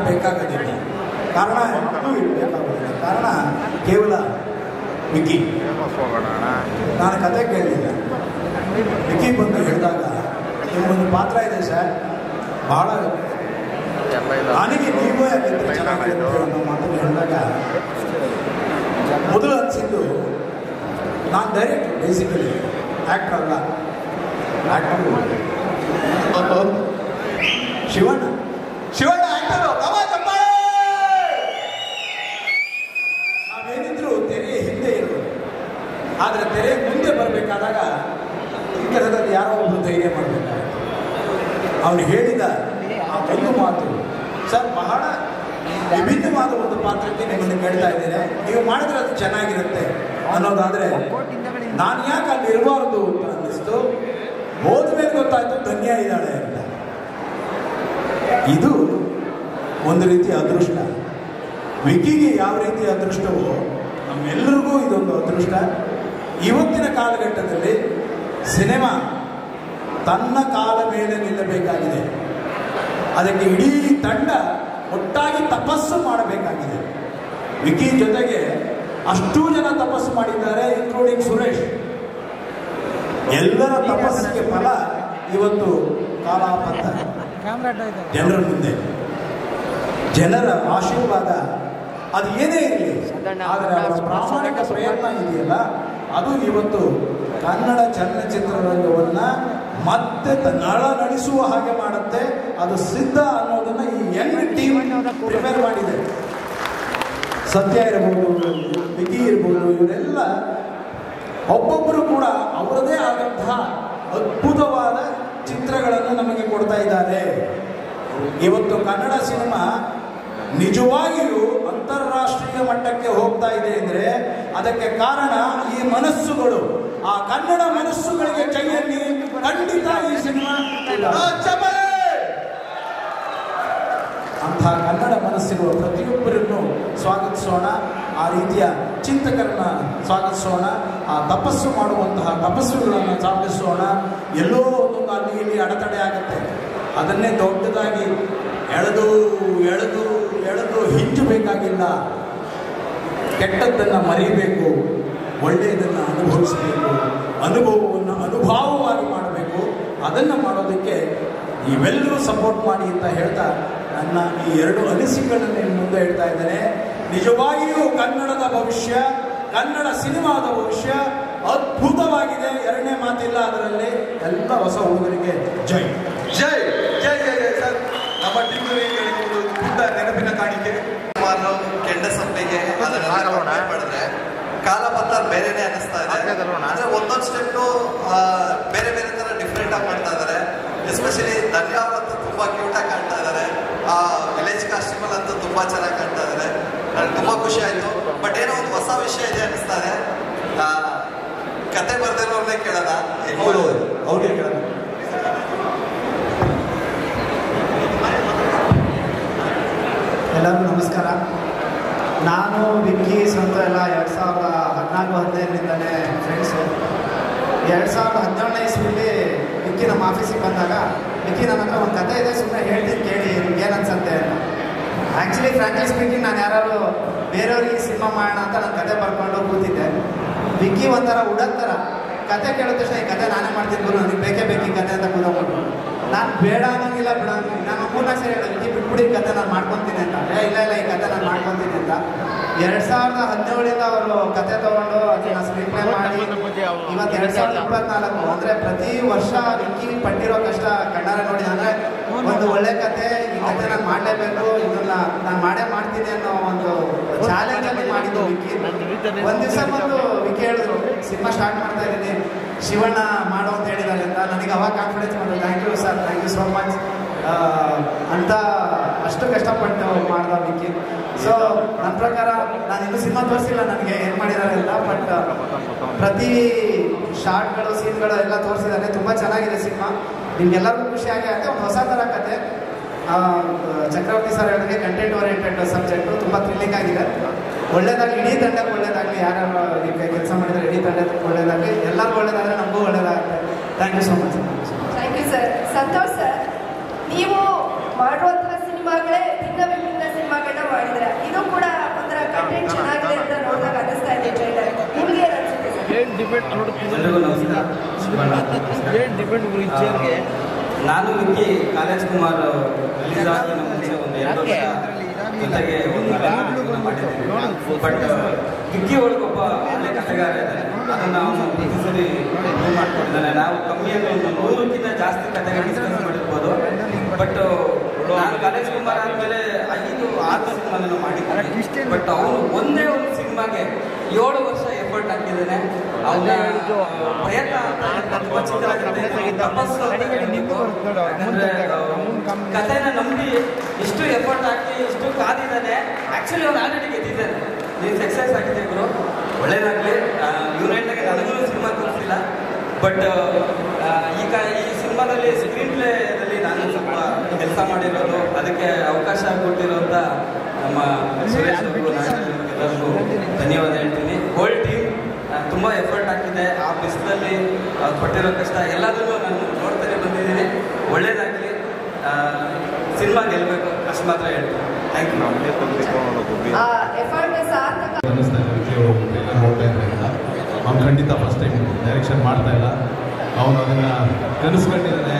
ಬೇಕಾಗೋದಿಲ್ಲ, ಕಾರಣ ಇನ್ನೂ ಬೇಕಾಗೋದಿಲ್ಲ. ಕಾರಣ ಕೇವಲ ವಿಕ್ಕಿ. ನಾನು ಕತೆ ಕೇಳಲಿಲ್ಲ, ವಿಕ್ಕಿ ಬಂದು ಹೇಳಿದಾಗ ನಿಮಗೊಂದು ಪಾತ್ರ ಇದೆ ಸರ್, ಬಹಳ ನನಗೆ ನೀವೇ ಆಗಿದ್ದರೆ ಚೆನ್ನಾಗಿರುತ್ತೆ ಅನ್ನೋ ಮಾತನ್ನು ಹೇಳಿದಾಗ ಮೊದಲು ಅನಿಸಿದ್ದು, ನಾನು ಡೈರೆಕ್ಟ್ ಬೇಸಿಕಲಿ ಆ್ಯಕ್ಟರ್ ಅಲ್ಲ, ಆ್ಯಕ್ಟರ್ ಶಿವಣ್ಣ ಆ್ಯಕ್ಟರು. ನಾವೇನಿದ್ರು ತೆರೆಯ ಹಿಂದೆ ಇರೋದು, ಆದರೆ ತೆರೆ ಮುಂದೆ ಬರಬೇಕಾದಾಗ ಈ ಕೆಲಸದಲ್ಲಿ ಯಾರೋ ಒಬ್ಬರು ಧೈರ್ಯ ಮಾಡಬೇಕಾಗುತ್ತೆ. ಅವನು ಹೇಳಿದ ಆ ಒಂದು ಮಾತು, ಸರ್ ಬಹಳ ವಿಭಿನ್ನವಾದ ಒಂದು ಪಾತ್ರಕ್ಕೆ ನಿಮ್ಮನ್ನು ಕೇಳ್ತಾ ಇದ್ದೇನೆ, ನೀವು ಮಾಡಿದ್ರೆ ಅದು ಚೆನ್ನಾಗಿರುತ್ತೆ ಅನ್ನೋದಾದರೆ ನಾನು ಯಾಕೆ ಅಲ್ಲಿ ಇರಬಾರ್ದು ಅಂತ ಅನ್ನಿಸ್ತು. ಹೋದ್ಮೇಲೆ ಗೊತ್ತಾಯ್ತು ಧನ್ಯ ಇದ್ದಾಳೆ ಅಂತ. ಇದು ಒಂದು ರೀತಿಯ ಅದೃಷ್ಟ. ವಿಕಿಗೆ ಯಾವ ರೀತಿಯ ಅದೃಷ್ಟವೋ ನಮ್ಮೆಲ್ಲರಿಗೂ ಇದೊಂದು ಅದೃಷ್ಟ. ಇವತ್ತಿನ ಕಾಲಘಟ್ಟದಲ್ಲಿ ಸಿನಿಮಾ ತನ್ನ ಕಾಲ ಮೇಲೆ ನಿಲ್ಲಬೇಕಾಗಿದೆ. ಅದಕ್ಕೆ ಇಡೀ ತಂಡ ಒಟ್ಟಾಗಿ ತಪಸ್ಸು ಮಾಡಬೇಕಾಗಿದೆ. ವಿಕಿ ಜೊತೆಗೆ ಅಷ್ಟೂ ಜನ ತಪಸ್ಸು ಮಾಡಿದ್ದಾರೆ, ಇನ್ಕ್ಲೂಡಿಂಗ್ ಸುರೇಶ್. ಎಲ್ಲರ ತಪಸ್ಸಿಗೆ ಫಲ ಇವತ್ತು ಕಾಲಾಪಂತ ಜನರ ಮುಂದೆ. ಜನರ ಆಶೀರ್ವಾದ ಅದು ಏನೇ ಇರಲಿ, ಆದರೆ ಅವರ ಪ್ರಾಮಾಣಿಕ ಪ್ರಯತ್ನ ಇದೆಯಲ್ಲ, ಅದು ಇವತ್ತು ಕನ್ನಡ ಚಲನಚಿತ್ರರಂಗವನ್ನು ಮತ್ತೆ ನಳಿಸುವ ಹಾಗೆ ಮಾಡುತ್ತೆ. ಅದು ಸಿದ್ಧ ಅನ್ನೋದನ್ನ ಈ ಯಂಗ್ ಟೀಮ್ ಪ್ರಿಪೇರ್ ಮಾಡಿದೆ. ಸತ್ಯ ಇರಬಹುದು, ವಿಕಿ ಇರ್ಬೋದು, ಇವರೆಲ್ಲ ಒಬ್ಬೊಬ್ಬರು ಕೂಡ ಅವರದೇ ಆದಂತಹ ಅದ್ಭುತವಾದ ಚಿತ್ರಗಳನ್ನು ನಮಗೆ ಕೊಡ್ತಾ ಇದ್ದಾರೆ. ಇವತ್ತು ಕನ್ನಡ ಸಿನಿಮಾ ನಿಜವಾಗಿಯೂ ಅಂತಾರಾಷ್ಟ್ರೀಯ ಮಟ್ಟಕ್ಕೆ ಹೋಗ್ತಾ ಇದೆ ಅಂದರೆ ಅದಕ್ಕೆ ಕಾರಣ ಈ ಮನಸ್ಸುಗಳು. ಆ ಕನ್ನಡ ಮನಸ್ಸುಗಳಿಗೆ ಕೈಯಲ್ಲಿ ಖಂಡಿತ ಈ ಸಿನಿಮಾ ಅಂತಹ ಕನ್ನಡ ಮನಸ್ಸಿರುವ ಪ್ರತಿಯೊಬ್ಬರನ್ನು ಸ್ವಾಗತಿಸೋಣ. ಆ ರೀತಿಯ ಚಿಂತಕರನ್ನ ಸ್ವಾಗತಿಸೋಣ. ಆ ತಪಸ್ಸು ಮಾಡುವಂತಹ ತಪಸ್ಸುಗಳನ್ನು ಸ್ವಾಗತಿಸೋಣ. ಎಲ್ಲೋ ಒಂದೊಂದು ಅಲ್ಲಿ ಇಲ್ಲಿ ಅಡೆತಡೆ ಆಗುತ್ತೆ. ಅದನ್ನೇ ದೊಡ್ಡದಾಗಿ ಎಳೆದು ಎಳೆದು ಎಳೆದು ಹಿಂಜಬೇಕಾಗಿಲ್ಲ. ಕೆಟ್ಟದ್ದನ್ನು ಮರೀಬೇಕು, ಒಳ್ಳೆಯದನ್ನು ಅನುಭವಿಸಬೇಕು, ಅನುಭವವನ್ನು ಅನುಭವವಾಗಿ ಮಾಡಬೇಕು. ಅದನ್ನು ಮಾಡೋದಕ್ಕೆ ನೀವೆಲ್ಲರೂ ಸಪೋರ್ಟ್ ಮಾಡಿ ಅಂತ ಹೇಳ್ತಾ ನನ್ನ ಈ ಎರಡು ಅನಿಸಿಕೆಗಳನ್ನು ಮುಂದೆ ಹೇಳ್ತಾ ಇದ್ದೇನೆ. ನಿಜವಾಗಿಯೂ ಕನ್ನಡದ ಭವಿಷ್ಯ, ಕನ್ನಡ ಸಿನಿಮಾದ ಭವಿಷ್ಯ ಅದ್ಭುತವಾಗಿದೆ. ಎರಡನೇ ಮಾತಿಲ್ಲ ಅದರಲ್ಲಿ. ಎಲ್ಲ ಹೊಸ ಹುಡುಗರಿಗೆ ಜೈ ಜೈ ಜೈ ಜೈ ಜೈ ಸರ್. ನಮ್ಮ ಟೀಮ್ಗಳಿಗೆ ಒಂದು ಪುಟ್ಟ ನೆನಪಿನ ಕಾಣಿಕೆ. ಕೆಂಡ ಸಂಪಿಗೆ ಮಾಡಿದ್ರೆ ಕಾಲಪತ್ರ ಬೇರೆನೆ ಅನಿಸ್ತಾ ಇದೆ. ಅಂದ್ರೆ ಒಂದೊಂದು ಸ್ಟೆಪ್ ಬೇರೆ ಬೇರೆ ತರ ಡಿಫ್ರೆಂಟ್ ಆಗಿ ಮಾಡ್ತಾ ಇದ್ದಾರೆ. ಎಸ್ಪೆಷಲಿ ಧನ್ಯವಾದ ತುಂಬಾ ಕ್ಯೂಟ್ ಆಗಿ ಕಾಣ್ತಾ ಇದ್ದಾರೆ. ಆ ವಿಲೇಜ್ ಕಾಸ್ಟ್ಯೂಮಲ್ ಅಂತೂ ತುಂಬಾ ಚೆನ್ನಾಗಿ ಕಾಣ್ತಾ ಇದ್ದಾರೆ. ನನಗೆ ತುಂಬಾ ಖುಷಿ ಆಯ್ತು. ಬಟ್ ಏನೋ ಒಂದು ಹೊಸ ವಿಷಯ ಇದೆ ಅನಿಸ್ತಾ ಇದೆ. ಕತೆ ಬರ್ದಿರೋರ್ನೇ ಕೇಳೋಣ, ಅವ್ರಿಗೆ ಕೇಳೋಣ. ಎಲ್ಲರಿಗೂ ನಮಸ್ಕಾರ. ನಾನು ವಿಕ್ಕಿ ಸ್ವಂತ ಎಲ್ಲ 2014-15ರಿಂದಲೇ ಫ್ರೆಂಡ್ಸು. 2017ನೇ ಇಸ್ವಿಲಿ ವಿಕ್ಕಿ ನಮ್ಮ ಆಫೀಸಿಗೆ ಬಂದಾಗ, ವಿಕ್ಕಿ ನನ್ನ ಹತ್ರ ಒಂದು ಕತೆ ಇದೆ, ಸುಮ್ಮನೆ ಹೇಳ್ತೀನಿ ಕೇಳಿ ನಿಮ್ಗೆ ಏನು ಅನ್ಸುತ್ತೆ ಅಂತ. ಆ್ಯಕ್ಚುಲಿ ಫ್ರಾಂಕ್ಲಿ ಸ್ಪೀಕಿಂಗ್ ನಾನು ಯಾರು ಬೇರೆಯವ್ರಿಗೆ ಸಿನಿಮಾ ಮಾಡೋಣ ಅಂತ ನಾನು ಕತೆ ಬರ್ಕೊಂಡು ಕೂತಿದ್ದೆ. ವಿಕ್ಕಿ ಒಂಥರ ಉಡಕ್ ಥರ ಕತೆ ಕೇಳಿದ ತಕ್ಷಣ ಈ ಕತೆ ನಾನೇ ಮಾಡ್ತೀನಿ ಗುರು, ನನಗೆ ಬೇಕೇ ಬೇಕು ಈ ಕತೆ ಅಂತ ಕೂತ್ಕೊಂಡು. ನಾನು ಬೇಡ ಅನ್ನೋಂಗಿಲ್ಲ, ಬಿಡೋಂಗಿಲ್ಲ. ನಾನು 3 ಸರಿ ಹೇಳೋದು ವಿಕ್ಕಿ ಬಿಟ್ಬಿಡಿ ಕತೆ ನಾನು ಮಾಡ್ಕೊತೀನಿ ಅಂತ. ಇಲ್ಲ ಈ ಕತೆ ನಾನು ಮಾಡ್ಕೊತೀನಿ ಅಂತ. 2017ರಿಂದ ಅವರು ಕತೆ ತಗೊಂಡು ಅದನ್ನ ಸ್ಕ್ರೀನ್ ಪ್ಲೇ ಮಾಡಿ ಇವತ್ತು 2024 ಅಂದರೆ ಪ್ರತಿ ವರ್ಷ ವಿಕ್ಕಿ ಪಟ್ಟಿರೋ ಕಷ್ಟ ಕಣ್ಣಾರೆ ನೋಡಿ. ಅಂದರೆ ಒಂದು ಒಳ್ಳೆ ಕತೆ, ಈ ಕತೆ ನಾನು ಮಾಡಲೇಬೇಕು, ಇದನ್ನ ನಾನು ಮಾಡ್ತೀನಿ ಅನ್ನೋ ಒಂದು ಚಾಲೆಂಜಲ್ಲಿ ಮಾಡಿದ್ದು ವಿಕ್ಕಿ. ಒಂದು ದಿವಸ ಬಂದು ವಿಕ್ಕಿ ಹೇಳಿದ್ರು ಸಿನಿಮಾ ಸ್ಟಾರ್ಟ್ ಮಾಡ್ತಾ ಇದ್ದೀನಿ, ಶಿವಣ್ಣ ಮಾಡು ಅಂತ ಹೇಳಿದ್ದಾರೆ ಅಂತ. ನನಗೆ ಅವಾಗ ಕಾನ್ಫಿಡೆನ್ಸ್ ಬಂತು. Thank you sir, thank you so much ಅಂತ ಅಷ್ಟು ಕಷ್ಟಪಟ್ಟು ಮಾಡ್ದ ವಿಕ್ಕಿ. ಸೊ ನನ್ನ ಪ್ರಕಾರ ನಾನು ಇನ್ನೂ ಸಿನಿಮಾ ತೋರಿಸಿಲ್ಲ ನನಗೆ ಏನು ಮಾಡಿದ್ದಾರೆ ಅಂತ. ಬಟ್ ಪ್ರತಿ ಶಾರ್ಟ್ಗಳು ಸೀನ್ಗಳು ಎಲ್ಲ ತೋರಿಸಿದ್ದಾರೆ. ತುಂಬ ಚೆನ್ನಾಗಿದೆ ಸಿನಿಮಾ. ನಿಮ್ಗೆಲ್ಲರಿಗೂ ಖುಷಿಯಾಗಿ ಆಗುತ್ತೆ. ಒಂದು ಹೊಸ ಥರ ಕತೆ. ಚಕ್ರವರ್ತಿ ಸರ್ ಹೇಳಿದ್ರೆ ಕಂಟೆಂಟ್ ಓರಿಯೆಂಟೆಡ್ ಸಬ್ಜೆಕ್ಟು ತುಂಬ ಥ್ರಿಲ್ಲಿಂಗ್ ಆಗಿದೆ. ಒಳ್ಳೇದಾಗಲಿ, ಇಡೀ ತಂಡಕ್ಕೆ ಒಳ್ಳೇದಾಗಲಿ. ಯಾರ್ಯಾರು ಈಗ ಕೆಲಸ ಮಾಡಿದರೆ ಇಡೀ ತಂಡಕ್ಕೆ ಒಳ್ಳೇದಾಗಲಿ. ಎಲ್ಲರಿಗೂ ಒಳ್ಳೇದಾದರೆ ನಮಗೂ ಒಳ್ಳೇದಾಗುತ್ತೆ. Thank you so much. Thank you sir. Santosh sir, ನೀವು ಮಾಡುವಂತಹ ಸಿನಿಮಾಗಳೇ ಭಿನ್ನ ವಿಭಿನ್ನ ಎಲ್ಲರಿಗೂ ನಮಸ್ಕಾರ. ನಾನು ವಿಕ್ಕಿ ಕಾಲೇಜ್ ಕುಮಾರ್ ರಿಲೀಸ್ ಆಗಿ ನಮ್ಮ ಮುಂಚೆ ಒಂದು 2 ವರ್ಷ ಜೊತೆಗೆ ಒಂದು ಮಾಡಿದ್ದೀನಿ. ಬಟ್ ವಿಕ್ಕಿ ಒಳಗೊಬ್ಬ ಒಳ್ಳೆ ಕಥೆಗಾರ ಇದ್ದಾರೆ. ಅದನ್ನು ಅವನು ಪ್ರತಿ ಸರಿ ಪ್ರೂವ್ ಮಾಡ್ಕೊಂಡಿದ್ದಾನೆ. ನಾವು ಕಮ್ಮಿಯಲ್ಲಿ ಒಂದು 100ಕ್ಕಿಂತ ಜಾಸ್ತಿ ಕಥೆಗಳು ಡಿಸ್ಕಸ್ ಮಾಡಿರ್ಬೋದು. ಬಟ್ ನಾನು ಕಾಲೇಜ್ ಕುಮಾರ್ ಆದಮೇಲೆ 5-6 ಸಿನಿಮಾಗಳನ್ನು ಮಾಡಿದ್ದೀನಿ. ಬಟ್ ಅವನು ಒಂದೇ ಒಂದು ಸಿನಿಮಾಗೆ 7 ವರ್ಷ ಎಫರ್ಟ್ ಹಾಕಿದ್ದಾನೆ. ಅವನ ಪ್ರಯತ್ನ ತುಂಬ ಚಿಕ್ಕದಾಗಿರುತ್ತೆ. ತಪಸ್ಸು ಅಂತ ಹೇಳ್ಬೇಕು. ಯಾಕಂದರೆ ಕಥೆನ ನಂಬಿ ಇಷ್ಟು ಎಫರ್ಟ್ ಹಾಕಿ ಇಷ್ಟು ಕಾದಿದ್ದಾನೆ. ಆ್ಯಕ್ಚುಲಿ ಅವ್ನು ಆಲ್ರೆಡಿ ಗೆದ್ದಿದ್ದಾನೆ. ನೀನು ಸಕ್ಸಸ್ ಆಗಿದೆ ಗುರು, ಒಳ್ಳೇದಾಗಲಿ. ಯುನೈಟ್ನಾಗೆ ನನಗೂ ಸಿನಿಮಾ ತೋರಿಸಿಲ್ಲ. ಬಟ್ ಈಗ ಈ ಸಿನಿಮಾದಲ್ಲಿ ಸ್ಕ್ರೀನ್ ಪ್ಲೇದಲ್ಲಿ ನಾನು ಸ್ವಲ್ಪ ಕೆಲಸ ಮಾಡಿರೋದು, ಅದಕ್ಕೆ ಅವಕಾಶ ಕೊಟ್ಟಿರೋಂಥ ನಮ್ಮ ಸುರೇಶ್ ಅವರು, ಎಲ್ಲರಿಗೂ ಧನ್ಯವಾದ ಹೇಳ್ತೀನಿ. ಹೋಲ್ ಟೀಮ್ ತುಂಬ ಎಫರ್ಟ್ ಹಾಕಿದೆ. ಆ ಬಿಸಿಲಲ್ಲಿ ಪಟ್ಟಿರೋ ಕಷ್ಟ ಎಲ್ಲದನ್ನೂ ನಾನು ನೋಡ್ತಾನೆ ಬಂದಿದ್ದೀನಿ. ಒಳ್ಳೇದಾಗಲಿ, ಸಿನಿಮಾ ಗೆಲ್ಲಬೇಕು, ಅಷ್ಟು ಮಾತ್ರ ಹೇಳ್ತೀನಿ. Thank you. ಅನ್ನಿಸ್ತಾ ಇದೆ ವಿಜಯ್ ನೋಡ್ತಾ ಇದ್ರಿಂದ ಅವ್ನು ಖಂಡಿತ ಫಸ್ಟ್ ಟೈಮ್ ಡೈರೆಕ್ಷನ್ ಮಾಡ್ತಾ ಇಲ್ಲ. ಅವನು ಅದನ್ನು ಕನಸ್ಕೊಂಡಿದ್ದಾನೆ,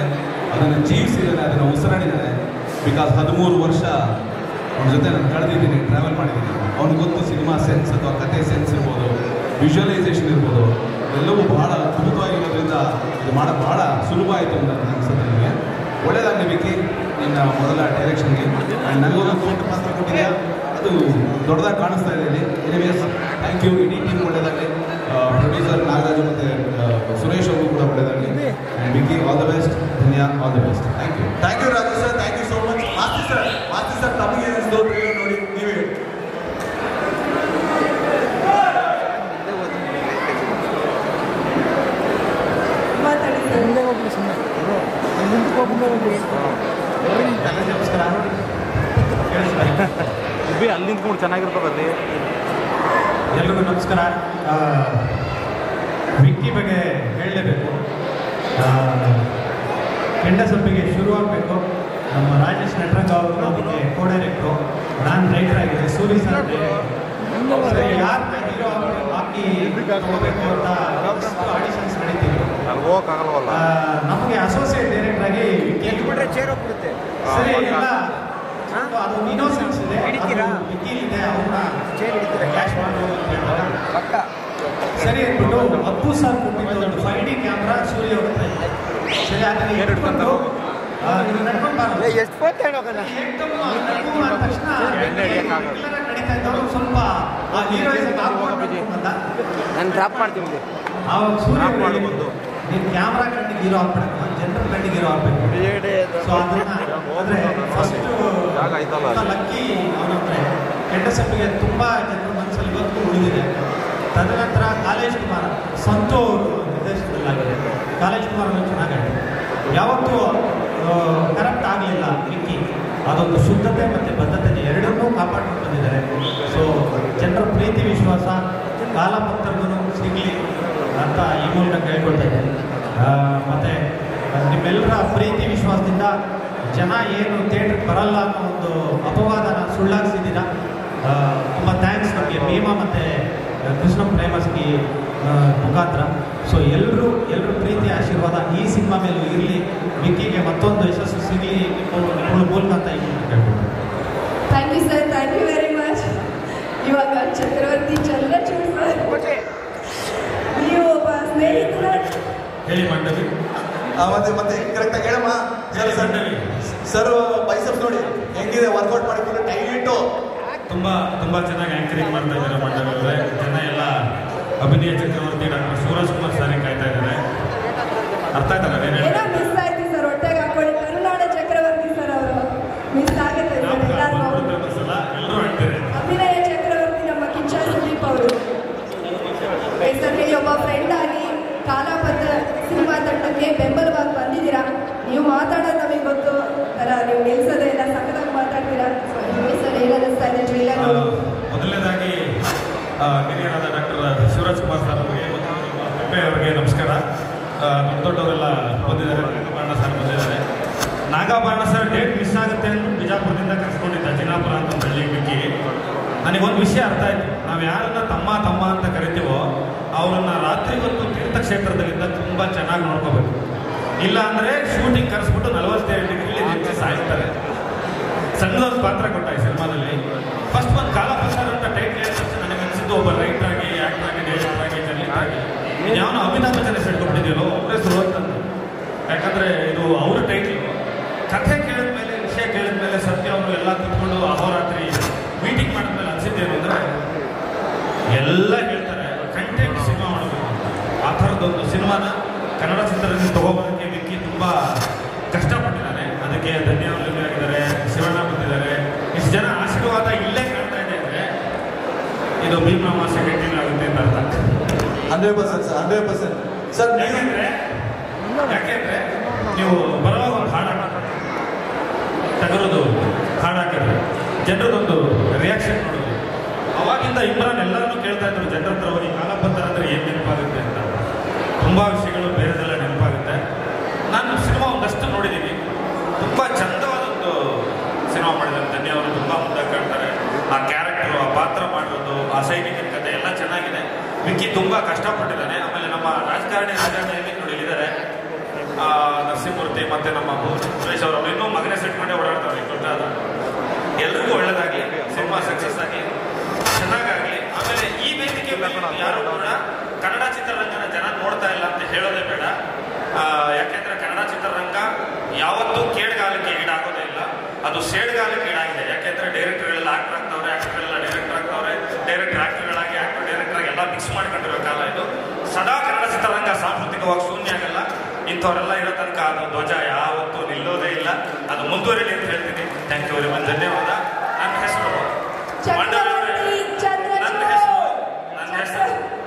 ಅದನ್ನು ಜೀವಿಸಿದ್ದಾನೆ, ಅದನ್ನು ಉಸಿರಾಡಿದ್ದಾನೆ. ಬಿಕಾಸ್ 13 ವರ್ಷ ಅವನ ಜೊತೆ ನಾನು ಕಳೆದಿದ್ದೀನಿ, ಟ್ರಾವೆಲ್ ಮಾಡಿದ್ದೀನಿ. ಅವ್ನಿಗೆ ಗೊತ್ತು ಸಿನಿಮಾ ಸೆನ್ಸ್ ಅಥವಾ ಕತೆ ಸೆನ್ಸ್ ಇರ್ಬೋದು, ವಿಜುವಲೈಸೇಷನ್ ಇರ್ಬೋದು, ಎಲ್ಲವೂ ಭಾಳ ಅದ್ಭುತವಾಗಿರೋದ್ರಿಂದ ಇದು ಮಾಡೋದು ಭಾಳ ಸುಲಭ ಆಯಿತು ಅಂತ ಅನಿಸುತ್ತೆ ನನಗೆ. ಒಳ್ಳೆಯದಾಗಲಿ ವಿಕ್ಕಿ, ನಿನ್ನ ಮೊದಲ ಡೈರೆಕ್ಷನ್ಗೆ. ಆ್ಯಂಡ್ ನನಗೊಂದು ದೊಡ್ಡ ಪಾತ್ರ ಕೊಟ್ಟಿದ್ಯಾ, ಅದು ದೊಡ್ಡದಾಗಿ ಕಾಣಿಸ್ತಾ ಇದೆ. Anyways thank you. ಇಡೀ ಟೀಮ್ ಒಳ್ಳೆಯದಾಗಲಿ. ಪ್ರೊಡ್ಯೂಸರ್ ನಾಗರಾಜು ಮತ್ತು ಸುರೇಶ್ ಅವರು ಕೂಡ ಒಳ್ಳೆಯದಾಗಲಿ. And Vicky all the best. Dhanya all the best. Thank you. Thank you Raju sir, thank you so much. Masti sir ತಮಗೆ ಏನಿಸ್ತು ನೋಡಿ, ನೀವೇ ಹೇಳಿ. ನಮಸ್ಕಾರ. ಅಲ್ಲಿ ನಿಂತ್ಕೊಂಡು ಚೆನ್ನಾಗಿರ್ತದಲ್ಲಿ. ಎಲ್ರಿಗೂ ನಮಸ್ಕಾರ. ವಿಕ್ಕಿ ಬಗ್ಗೆ ಹೇಳಲೇಬೇಕು. ಕೆಂಡಸೊಪ್ಪಿಗೆ ಶುರುವಾಗಬೇಕು. ನಮ್ಮ ರಾಜೇಶ್ ನಟರಂಗ ಅವರು ಅದಕ್ಕೆ ಕೋ ಡೈರೆಕ್ಟ್ರು, ನಾನು ರೈಟರ್ ಆಗಿದೆ. ಸೂರಿ ಸರ್ ಯಾರನ್ನ ಹೀರೋ ಹಾಕಿ ತಗೋಬೇಕು ಅಂತ ಆಡಿಷನ್ಸ್ ನಡೀತಿದ್ರು. ಅಲ್ಲಿ ಹೋಗಕ್ಕಾಗಲ್ವಲ್ಲ. ನಮಗೆ ಅಸೋಸಿಯೇಟ್ ಡೈರೆಕ್ಟರ್ ಆಗಿ ಸರಿ ಎಲ್ಲ ಅದು ಇನ್ನೋಸೆನ್ಸ್ ಇದೆ, ವಿಕ್ಕಿಲಿದೆ, ಅವ್ರನ್ನ ಕ್ಯಾಶ್ ಮಾಡ್ಬೋದು ಅಂತ ಹೇಳಿದಾಗ ಸರಿ ಅಂದ್ಬಿಟ್ಟು 10 ಸಾವಿರ ಕೊಟ್ಟಿದ್ದು ಒಂದು 5D ಕ್ಯಾಮ್ರಾ ಸೂರ್ಯ ಅವ್ರ ಹತ್ರ ಇದೆ. ಸರಿ ಅದನ್ನ ಇಟ್ಕೊಂಡು ನಡ್ಕೊಂಡು ಎಷ್ಟು ಫೋನ್ ಹೇಳೋಣ ಅಂದ ತಕ್ಷಣ ನಡೀತಾ ಇದ್ದವರು ಸ್ವಲ್ಪ ಆ ಹೀರೋಯಿಸಮ್ ಆಗ್ಬೋದು ಅಂತ ನಾನು ಡ್ರಾಪ್ ಮಾಡ್ತೀನಿ. ಆವಾಗ ಸೂರ್ಯ ಬಂದು ನೀನು ಕ್ಯಾಮ್ರಾ ಕಣ್ಣಿಗೆ ಹೀರೋ ಆಗ್ಬಿಡಕ್ಕೆ, ಜನರ ಕಣ್ಣಿಗೆ ಹೀರೋ ಆಗ್ಬೇಕು. ಸೊ ಅದನ್ನ ಅಂದರೆ ಫಸ್ಟ್ ಲಕ್ಕಿ ಅವನಂದ್ರೆ ಕೆಂಡಸೊಪ್ಪಿಗೆ ತುಂಬ ಜನರ ಮನಸ್ಸಲ್ಲಿ ಇವತ್ತು ಉಳಿದಿದೆ. ತದನಂತರ ಕಾಲೇಜ್ ಕುಮಾರ್ ಸಂತು ಅವರು ನಿರ್ದೇಶನದಲ್ಲಾಗಿದೆ. ಕಾಲೇಜ್ ಕುಮಾರ್ ಅವರು ಚೆನ್ನಾಗಿದೆ. ಯಾವತ್ತೂ ಕರಪ್ಟ್ ಆಗಲಿಲ್ಲ ವಿಕ್ಕಿ. ಅದೊಂದು ಶುದ್ಧತೆ ಮತ್ತು ಬದ್ಧತೆ ಎರಡನ್ನೂ ಕಾಪಾಡ್ಕೊಂಡು ಬಂದಿದ್ದಾರೆ. ಸೊ ಜನರ ಪ್ರೀತಿ ವಿಶ್ವಾಸ ಕಾಲಪತ್ರಗೂ ಸಿಗಲಿ ಅಂತ ಈ ಮೂಲಕ ಕೇಳ್ಕೊಳ್ತಾ ಇದ್ದಾರೆ. ಮತ್ತು ನಿಮ್ಮೆಲ್ಲರ ಪ್ರೀತಿ ವಿಶ್ವಾಸದಿಂದ ಜನ ಏನು ಥಿಯೇಟ್ರಿಗೆ ಬರಲ್ಲ ಅನ್ನೋ ಒಂದು ಅಪವಾದನ ಸುಳ್ಳಾಗಿಸಿದ್ದೀರಾ. ತುಂಬ ಥ್ಯಾಂಕ್ಸ್ ನಮಗೆ ಭೀಮಾ ಮತ್ತು ಕೃಷ್ಣ ಪ್ರೇಮಸ್ಕಿ ಮುಖಾಂತರ. ಸೊ ಎಲ್ಲರೂ ಪ್ರೀತಿ ಆಶೀರ್ವಾದ ಈ ಸಿನಿಮಾ ಮೇಲೂ ಇರಲಿ. ವಿಕ್ಕಿಗೆ ಮತ್ತೊಂದು ಯಶಸ್ಸು ಸಿಗಲಿ ನಿಮ್ಮ ಮೂಲಕ ಅಂತ ಈ ಕೇಳ್ಬೋದು. Thank you sir, thank you very much. ಇವಾಗ ಚಕ್ರವರ್ತಿ ಚಂದ್ರಚೂಡ್ ಸರ್, ನೀವು ಒಬ್ಬ ಸ್ನೇಹಿತರ ಹೇಳಿ ಮಂಡವಿ. ಮತ್ತೆ ಕರೆಕ್ಟಾಗಿ ಹೇಳಮ್ಮ. ಸರ್ ಬೈಸಪ್ಸ್ ನೋಡಿ ಹೆಂಗಿದೆ, ವರ್ಕೌಟ್ ಮಾಡಿಕೊಂಡು ಟೈಟು. ತುಂಬ ಚೆನ್ನಾಗಿ ಆ್ಯಂಕರಿಂಗ್ ಮಾಡ್ತಾ ಇದ್ದಾರೆ ಮಂಡವಿ ಅವರೇ. ಜನ ಎಲ್ಲ ಅಭಿನಯ ಚಕ್ರವರ್ತಿ ಡಾಕ್ಟರ್ ಸೂರಜ್ ಕುಮಾರ್ ಸಾರಿ ಕಾಯ್ತಾ ಇದ್ದಾರೆ. ಅರ್ಥ ಆಯ್ತಲ್ಲ ಏನೋ ಮಿಸ್ ಆಯ್ತು ಸರ್, ಹೊಟ್ಟೆಗೆ ಹಾಕೊಳ್ಳಿ. ಕರುನಾಡ ಚಕ್ರವರ್ತಿ ಸರ್ ಅವರು ಮಿಸ್ ಆಗುತ್ತೆ. ಎಲ್ಲರೂ ಹೇಳ್ತಾರೆ ಅಭಿನಯ ಚಕ್ರವರ್ತಿ ನಮ್ಮ ಕಿಚ್ಚ ಸುದೀಪ್ ಅವರು. ಒಬ್ಬ ಫ್ರೆಂಡ್ ಆಗಿ ಕಾಲಾಪತ್ರ ಸಿನಿಮಾ ತಂಡಕ್ಕೆ ಬೆಂಬಲವಾಗಿ ಬಂದಿದ್ದೀರಾ. ನೀವು ಮಾತಾಡೋದು ನಮಗೆ ಗೊತ್ತು ಅಲ್ಲ, ನೀವು ನಿಲ್ಸೋದೇ ಇಲ್ಲ, ಸಖತ್ತಾಗಿ ಮಾತಾಡ್ತೀರಾ. ಸರ್ ಏನನ್ನಿಸ್ತಾ ಇದೆ ಟ್ರೈಲರ್? ಮೊದಲನೇದಾಗಿ ಹಿರಿಯರಾದ ಡಾಕ್ಟರ್ ಶಿವರಾಜ್ ಕುಮಾರ್ ಸರ್ ಅವರಿಗೆ ಮತ್ತು ಹೆಬ್ಬೆ ಅವರಿಗೆ ನಮಸ್ಕಾರ. ನಮ್ಮ ದೊಡ್ಡವರೆಲ್ಲ ಬಂದಿದ್ದಾರೆ. ನಾಗಾಭರಣ ಸರ್ ಬಂದಿದ್ದಾರೆ. ನಾಗಾಭರಣ ಸರ್ ಡೇಟ್ ಮಿಸ್ ಆಗುತ್ತೆ ಅಂತ ಬಿಜಾಪುರದಿಂದ ಕರ್ಸ್ಕೊಂಡಿದ್ದ ಜಿನಾಪುರ ಅಂತ ಹಳ್ಳಿ ಬಿಕ್ಕಿ. ನನಗೊಂದು ವಿಷಯ ಅರ್ಥ ಆಯಿತು. ನಾವು ಯಾರನ್ನ ತಮ್ಮ ತಮ್ಮ ಅಂತ ಕರಿತೀವೋ ಅವರನ್ನ ರಾತ್ರಿ ಹೊತ್ತು ತೀರ್ಥಕ್ಷೇತ್ರದಲ್ಲಿಂದ ತುಂಬ ಚೆನ್ನಾಗಿ ನೋಡ್ಕೋಬೇಕು. ಇಲ್ಲ ಅಂದರೆ ಶೂಟಿಂಗ್ ಕರೆಸ್ಬಿಟ್ಟು 45 ಡಿಗ್ರಿಲಿ ನಿಂತು ಸಾಯಿಸ್ತಾರೆ. ಸಣ್ಣದೊಂದು ಪಾತ್ರ ಕೊಟ್ಟ ಈ ಸಿನಿಮಾದಲ್ಲಿ. ಫಸ್ಟ್ ಒಂದು ಕಾಲಪಸಾರ ಅಂತ ಟೈಟ್ಲ್ ಹೇಳಿದ ತಕ್ಷಣ ನನಗೆ ಅನಿಸಿದ್ದು ಒಬ್ಬ ರೈಟರ್ ಆಗಿ, ಆಕ್ಟರ್ ಆಗಿ, ಡೈರೆಕ್ಟರ್ ಆಗಿ, ಜರ್ನಲಿಸ್ಟ್ ಆಗಿ ಯಾವನೋ ಅಮಿತಾಬ್ ಬಚ್ಚನ್ ಇಟ್ಕೊಂಡಿದ್ದೀರೋ ಅವರೇ ಶುರುವಾಗ್ತಂತ. ಯಾಕಂದರೆ ಇದು ಅವ್ರ ಟೈಟ್ಲು. ಕಥೆ ಕೇಳಿದ ಮೇಲೆ, ವಿಷಯ ಕೇಳಿದ ಮೇಲೆ ಸತ್ಯ ಅವರು ಎಲ್ಲ ಕೂತ್ಕೊಂಡು ಅಹೋರಾತ್ರಿ ಮೀಟಿಂಗ್ ಮಾಡಿದ್ಮೇಲೆ ಅನಿಸಿದ್ದೇನು ಅಂದರೆ ಎಲ್ಲ ಹೇಳ್ತಾರೆ ಕಂಟೆಂಟ್ ಸಿನಿಮಾ ಮಾಡಬೇಕು. ಆ ಥರದ್ದೊಂದು ಸಿನಿಮಾನ ಕನ್ನಡ ಚಿತ್ರರಂಗ ತಗೋಬರೋಕ್ಕೆ ವಿಕ್ಕಿ ತುಂಬ ಕಷ್ಟಪಟ್ಟಿದ್ದಾನೆ. ಅದಕ್ಕೆ ಧನ್ಯವಾದಗಳಿದ್ದಾರೆ. ಶಿವಣ್ಣ ಬಂದಿದ್ದಾರೆ. ಇಷ್ಟು ಜನ ಆಶೀರ್ವಾದ ಇಲ್ಲೇ ಕಾಣ್ತಾ ಇದೆ ಅಂದರೆ ಇದು ಭೀಮರಾಮಾಸೆ ಕಂಟಿನ್ಯೂ ಆಗುತ್ತೆ ಅಂತ ಅರ್ಥ. 100% ಸರ್, 100%. ಸರ್ ಯಾಕೆಂದ್ರೆ ನೀವು ಬರುವಾಗ ಒಂದು ಹಾಡು ತಗರೋದು, ಹಾಡು ಹಾಕಿದ್ರೆ ಜನರದೊಂದು ರಿಯಾಕ್ಷನ್ ನೋಡೋದು. ಅವಾಗಿಂದ ಇಮ್ರಾನ್ ಎಲ್ಲರನ್ನೂ ಕೇಳ್ತಾ ಇದ್ರು ಜನರ ಹತ್ರ ಹೋಗಿ ಕಾಲಪತ್ರ ಅಂದರೆ ಏನು ನೆನಪಾಗುತ್ತೆ ಅಂತ. ತುಂಬ ವಿಷಯಗಳು ಬೇರೆದೆಲ್ಲ ನೆನಪಾಗುತ್ತೆ. ನಾನು ಸಿನಿಮಾ ಒಂದಷ್ಟು ನೋಡಿದ್ದೀನಿ. ತುಂಬ ಚಂದವಾದೊಂದು ಸಿನಿಮಾ ಮಾಡಿದ್ದಾರೆ. ಧನ್ಯವಾದ. ತುಂಬ ಮುಂದೆ ಕಾಣ್ತಾರೆ. ಆ ಕ್ಯಾರೆಕ್ಟರು, ಆ ಪಾತ್ರ ಮಾಡೋದು, ಆ ಸೈನಿಕನ ಕಥೆ ಎಲ್ಲ ಚೆನ್ನಾಗಿದೆ. ವಿಕ್ಕಿ ತುಂಬ ಕಷ್ಟಪಟ್ಟಿದ್ದಾನೆ. ಆಮೇಲೆ ನಮ್ಮ ರಾಜಕಾರಣಿ ರಾಜಕಾರಣಿಯಲ್ಲಿ ನೋಡಿದ್ದಾರೆ ನರಸಿಂಹಮೂರ್ತಿ ಮತ್ತು ನಮ್ಮ ಸುರೇಶ್ ಅವರು ಇನ್ನೂ ಮಗನೇ ಸೆಟ್ಕೊಂಡೇ ಓಡಾಡ್ತಾರೆ. ಗೊತ್ತಾದ ಎಲ್ರಿಗೂ ಒಳ್ಳೇದಾಗಲಿ, ಸಿನಿಮಾ ಸಕ್ಸಸ್ ಆಗಿ ಚೆನ್ನಾಗಾಗಲಿ. ಆಮೇಲೆ ಈ ವೇದಿಕೆ ಯಾರು ಕೂಡ ಕನ್ನಡ ಚಿತ್ರರಂಗನ ಜನ ನೋಡ್ತಾ ಇಲ್ಲ ಅಂತ ಹೇಳೋದೇ ಬೇಡ. ಯಾಕೆಂದ್ರೆ ಕನ್ನಡ ಚಿತ್ರರಂಗ ಯಾವತ್ತೂ ಕೇಡ್ಗಾಲಕ್ಕೆ ಈಡಾಗೋದೇ ಇಲ್ಲ, ಅದು ಸೇಡ್ಗಾಲಕ್ಕೆ ಈಡಾಗಿದೆ. ಯಾಕೆಂದ್ರೆ ಡೈರೆಕ್ಟರ್ಗಳೆಲ್ಲ ಆಕ್ಟರ್ ಆಗ್ತವ್ರೆ, ಆಕ್ಟರ್ಗಳೆಲ್ಲ ಡೈರೆಕ್ಟರ್ ಆಗ್ತವ್ರೆ, ಡೈರೆಕ್ಟರ್ ಆಕ್ಟರ್ಗಳಾಗಿ ಆಕ್ಟರ್ ಡೈರೆಕ್ಟರ್ ಆಗಿ ಎಲ್ಲ ಮಿಕ್ಸ್ ಮಾಡ್ಕೊಂಡಿರೋ ಕಾಲ ಇದು. ಸದಾ ಕನ್ನಡ ಚಿತ್ರರಂಗ ಸಾಂಸ್ಕೃತಿಕವಾಗಿ ಶೂನ್ಯ ಆಗಲ್ಲ. ಇಂಥವರೆಲ್ಲ ಇರೋ ತನಕ ಅದು ಧ್ವಜ ಯಾವತ್ತೂ ನಿಲ್ಲೋದೇ ಇಲ್ಲ. ಅದು ಮುಂದುವರಿಲಿ ಅಂತ ಹೇಳ್ತೀನಿ. Thank you very much. ಧನ್ಯವಾದ. ನನ್ನ ಹೆಸರು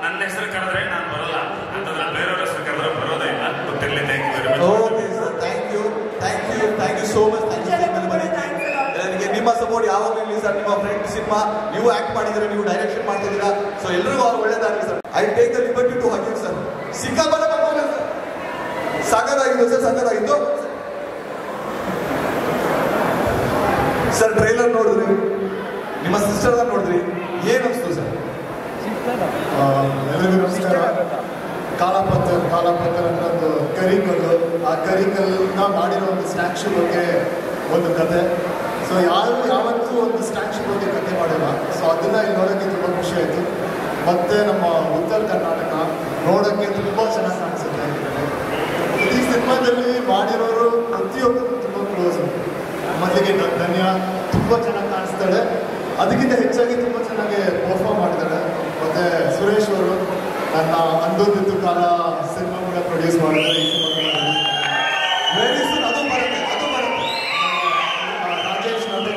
ನನ್ನ ಹೆಸರು ಕರೆದ್ರೆ ನಾನು ಬರಲ್ಲ ಅಂತಂದ್ರೆ ಬೇರೆಯವ್ರ ಹೆಸರು ಕರೆದ್ರೆ ಬರೋದೇ ಇಲ್ಲ. ಗೊತ್ತಿರಲಿ. Thank you very much. Okay sir, thank you so much. ನನಗೆ ನಿಮ್ಮ ಸಪೋರ್ಟ್ ಯಾವಾಗಲೂ ಇರಲಿ ಸರ್. ನಿಮ್ಮ ಫ್ರೆಂಡ್ ಸಿನಿಮಾ ನೀವು ಆಕ್ಟ್ ಮಾಡಿದ್ರೆ, ನೀವು ಡೈರೆಕ್ಷನ್ ಮಾಡ್ತಿದ್ದೀರಾ. ಸೊ ಎಲ್ಲರಿಗೂ ಅವ್ರು ಒಳ್ಳೇದಾಗಲಿ sir. I take the liberty to hug you sir. ಸಿಕ್ಕಾಪಟ್ಟೆ ಪರ್ಫಾರ್ಮೆನ್ಸ್ ಸರ್, ಸಾಕಾಗಿದ್ದು ಸರ್, ಸಾಕಾಗಿದ್ದು ಸರ್. ಟ್ರೈಲರ್ ನೋಡಿದ್ರಿ, ನಿಮ್ಮ ಸಿಸ್ಟರ್ ನೋಡಿದ್ರಿ, ಏನು ಅನಿಸ್ತು ಸರ್? ಎಲ್ಲರಿಗೂ ನಮಸ್ಕಾರ. ಕಾಲಾಪತ್ರ ಅಂತ ಒಂದು ಕರಿಕಲ್ಲು, ಆ ಕರಿಕಲ್ನ ಮಾಡಿರೋ ಒಂದು ಸ್ಟ್ಯಾಚ್ಯೂ ಬಗ್ಗೆ ಒಂದು ಕತೆ. ಸೊ ಯಾವತ್ತೂ ಒಂದು ಸ್ಟ್ಯಾಚ್ಯೂ ಬಗ್ಗೆ ಕತೆ ಮಾಡಿಲ್ಲ. ಸೊ ಅದನ್ನ ಇಲ್ಲಿ ನೋಡೋಕ್ಕೆ ತುಂಬ ಖುಷಿ ಆಯಿತು. ಮತ್ತು ನಮ್ಮ ಉತ್ತರ ಕರ್ನಾಟಕ ನೋಡೋಕ್ಕೆ ತುಂಬ ಚೆನ್ನಾಗಿ ಕಾಣಿಸುತ್ತೆ. ಈ ಸಿನಿಮಾದಲ್ಲಿ ಮಾಡಿರೋರು ಪ್ರತಿಯೊಬ್ಬರು ತುಂಬ ಕ್ಲೋಸು. ಮೊದಲಿಗೆ ಧನ್ಯ ತುಂಬ ಚೆನ್ನಾಗಿ ಕಾಣಿಸ್ತಾಳೆ. ಅದಕ್ಕಿಂತ ಹೆಚ್ಚಾಗಿ ತುಂಬ ಚೆನ್ನಾಗಿ ಪರ್ಫಾರ್ಮ್ ಮಾಡಿದ್ದಾಳೆ. ಮತ್ತು ಸುರೇಶ್ ಅವರು ನನ್ನ ಅಂದೊಂದಿತ್ತು ಕಾಲ ಸಿನಿಮಾ ಕೂಡ ಪ್ರೊಡ್ಯೂಸ್ ಮಾಡಿದ್ದಾರೆ. ಈ ಸಿನಿಮಾ ರಾಜೇಶ್ ಅವರು